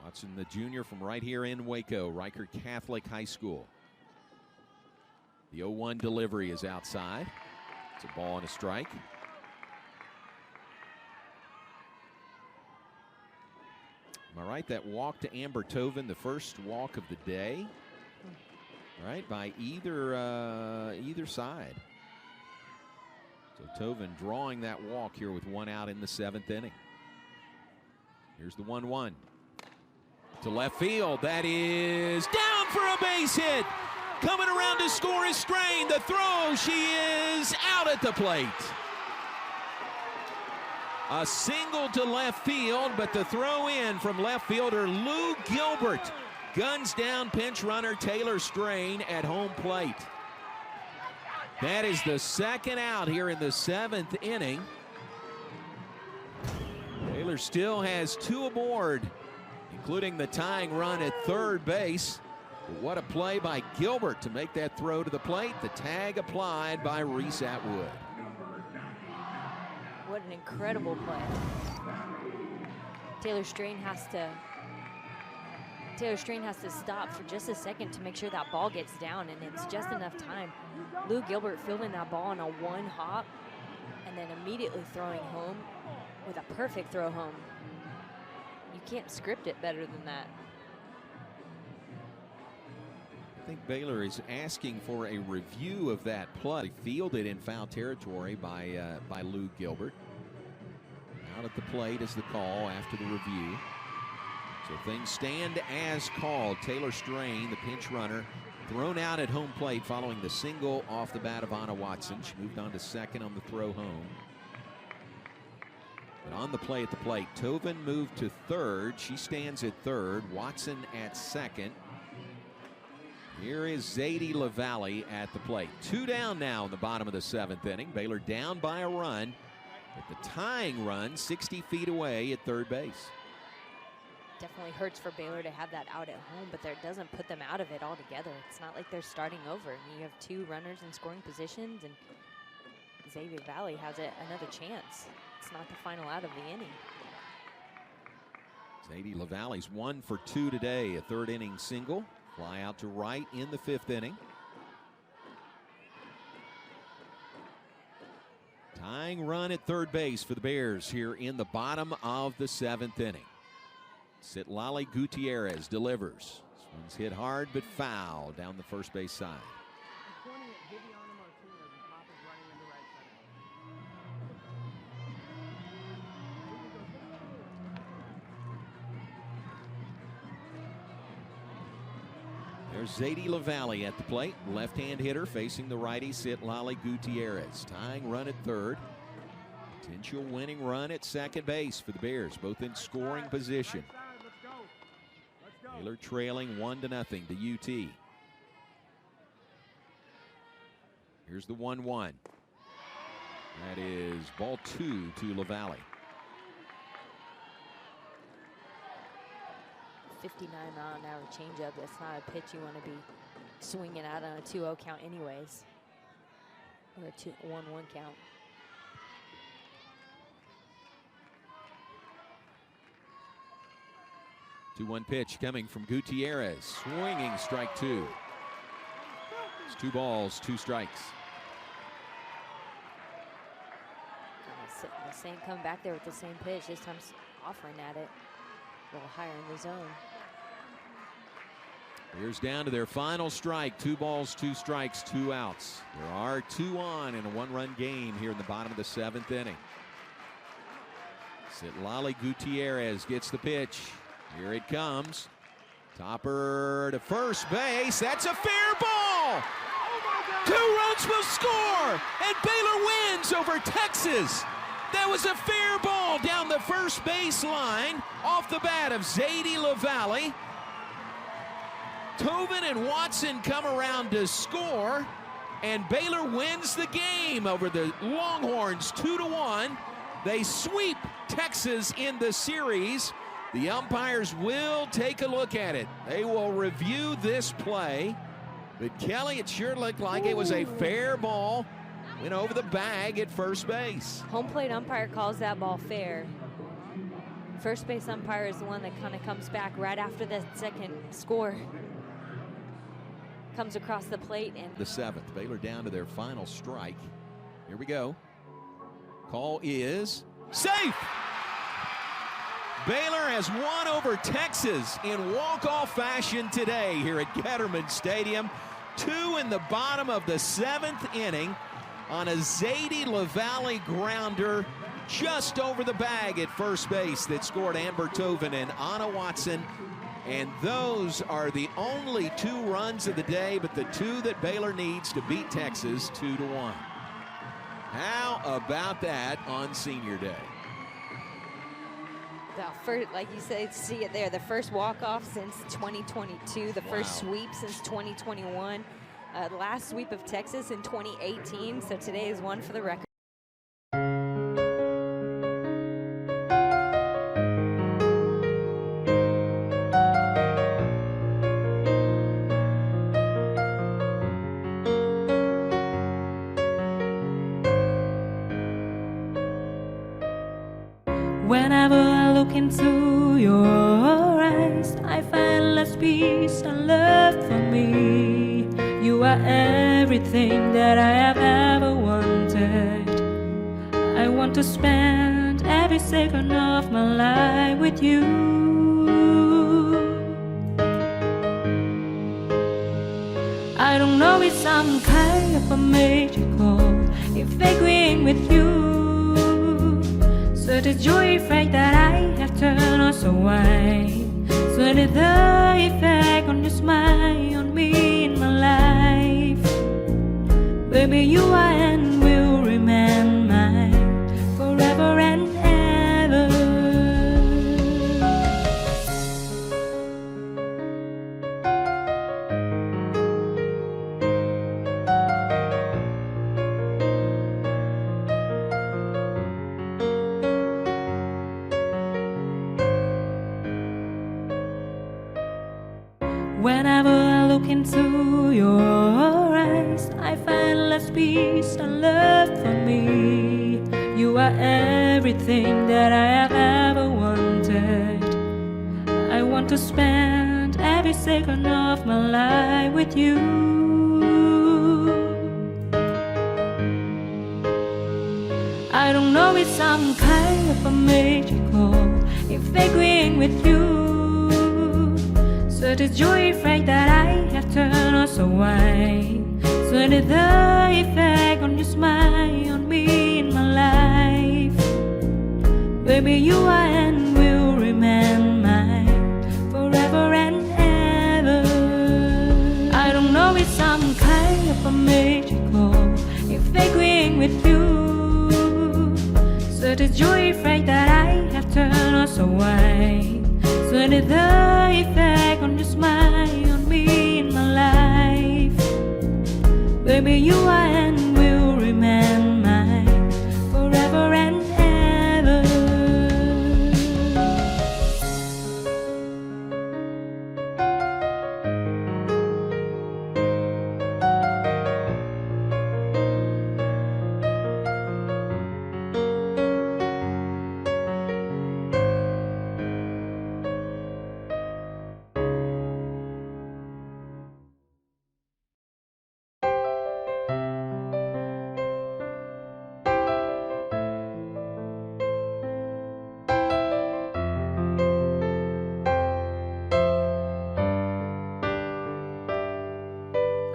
Watson, the junior from right here in Waco, Riker Catholic High School. The 0-1 delivery is outside. It's a ball and a strike. Am I right? That walk to Amber Tovin, the first walk of the day, right? By either side. So Tovin drawing that walk here with one out in the seventh inning. Here's the 1-1. To left field. That is down for a base hit. Coming around to score is Strain. The throw. She is out at the plate. A single to left field, but the throw in from left fielder Lou Gilbert guns down pinch runner Taylor Strain at home plate. That is the second out here in the seventh inning. Baylor still has two aboard, including the tying run at third base. But what a play by Gilbert to make that throw to the plate. The tag applied by Reese Atwood. What an incredible play. Taylor Strain has to stop for just a second to make sure that ball gets down, and it's just enough time. Lou Gilbert fielding that ball on a one hop and then immediately throwing home with a perfect throw home. You can't script it better than that. I think Baylor is asking for a review of that play. Fielded in foul territory by Lou Gilbert. Out at the plate is the call after the review. So things stand as called. Taylor Strain, the pinch runner, thrown out at home plate following the single off the bat of Anna Watson. She moved on to second on the throw home. But on the play at the plate, Tovin moved to third. She stands at third. Watson at second. Here is Zadie LaValle at the plate. Two down now in the bottom of the seventh inning. Baylor down by a run. But the tying run 60 feet away at third base. Definitely hurts for Baylor to have that out at home, but that doesn't put them out of it altogether. It's not like they're starting over. I mean, you have two runners in scoring positions, and Zadie LaValle has another chance. It's not the final out of the inning. Zadie LaValle's 1 for 2 today. A third inning single. Fly out to right in the fifth inning. Tying run at third base for the Bears here in the bottom of the seventh inning. Citlali Gutierrez delivers. This one's hit hard but foul down the first base side. There's Zadie LaValle at the plate. Left-hand hitter facing the righty Citlali Gutierrez. Tying run at third. Potential winning run at second base for the Bears, both in scoring position. Baylor trailing 1-0 to UT. Here's the 1-1. That is ball 2 to LaValle. 59-mile-an-hour changeup. That's not a pitch you want to be swinging out on a 2-0 count anyways. Or a 1-1 count. Two-one pitch coming from Gutierrez. Swinging strike two. It's 2 balls, 2 strikes. The same coming back there with the same pitch. This time offering at it a little higher in the zone. Here's down to their final strike. 2 balls, 2 strikes, 2 outs. There are 2 on in a 1-run game here in the bottom of the 7th inning. Citlali Gutierrez gets the pitch. Here it comes. Topper to first base. That's a fair ball. 2 runs will score, and Baylor wins over Texas. That was a fair ball down the first base line off the bat of Zadie LaValle. Tobin and Watson come around to score, and Baylor wins the game over the Longhorns 2-1. They sweep Texas in the series. The umpires will take a look at it. They will review this play. But Kelly, it sure looked like it was a fair ball. Went over the bag at first base. Home plate umpire calls that ball fair. First base umpire is the one that kind of comes back right after the second score. Comes across the plate. And the 7th, Baylor down to their final strike. Here we go. Call is safe. Baylor has won over Texas in walk-off fashion today here at Getterman Stadium. 2 in the bottom of the 7th inning on a Zadie LaValle grounder just over the bag at first base that scored Amber Tobin and Anna Watson. And those are the only 2 runs of the day, but the 2 that Baylor needs to beat Texas 2-1. How about that on Senior Day? The first, like you said, see it there, the first walk-off since 2022, the first sweep since 2021, last sweep of Texas in 2018, so today is one for the record. Whenever I look into your eyes, I find less peace and love for me. You are everything that I have ever wanted. I want to spend every second of my life with you. I don't know if some kind of a magical if agreeing with you. So the joy effect that I have turned us away. So did the effect on your smile on me in my life. Baby, you are and will remain mine forever and ever. Whenever I look into your eyes, I find less peace and love for me. You are everything that I have ever wanted. I want to spend every second of my life with you. I don't know if some kind of a magical if agreeing with you. So the joy effect that I have turned us away. So did the effect on your smile on me in my life. Baby, you are and will remain mine forever and ever. I don't know if some kind of a magical if agreeing with you. So the joy effect that I have turned us away. So did the effect on your smile on me in my life. Baby, you are and will remain mine forever and ever.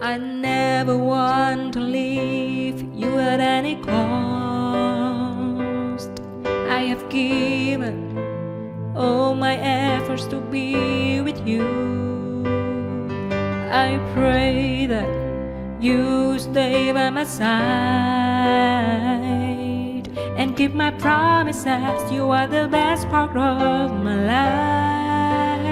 I never want to leave you at any cost. I have given all my efforts to be with you. I pray that you stay by my side and keep my promises. You are the best part of my life.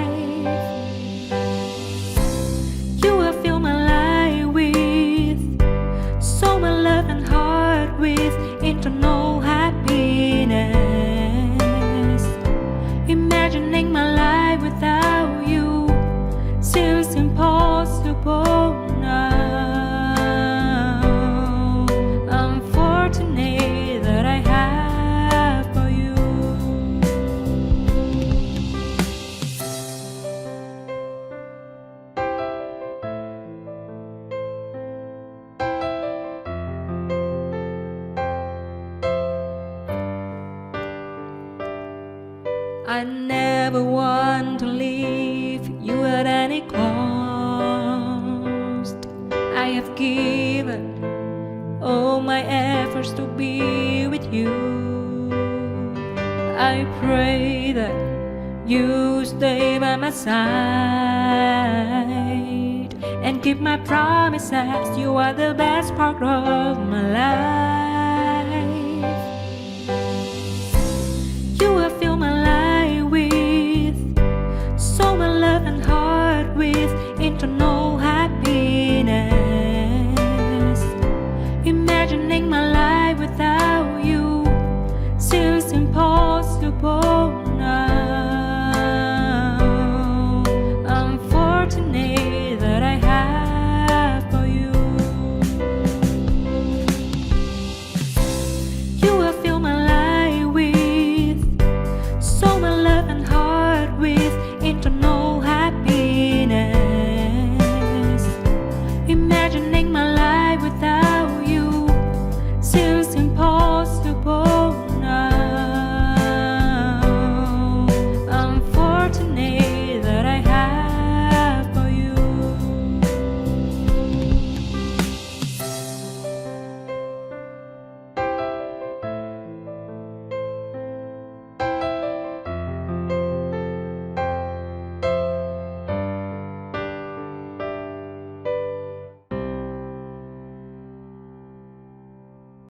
You have filled my life with so much love and heart with internal happiness. Imagining my life without you seems impossible now. I'm fortunate that I have for you. I never want to leave you at any cost. I have given all my efforts to be with you. I pray that you stay by my side and keep my promises. You are the best part of my life.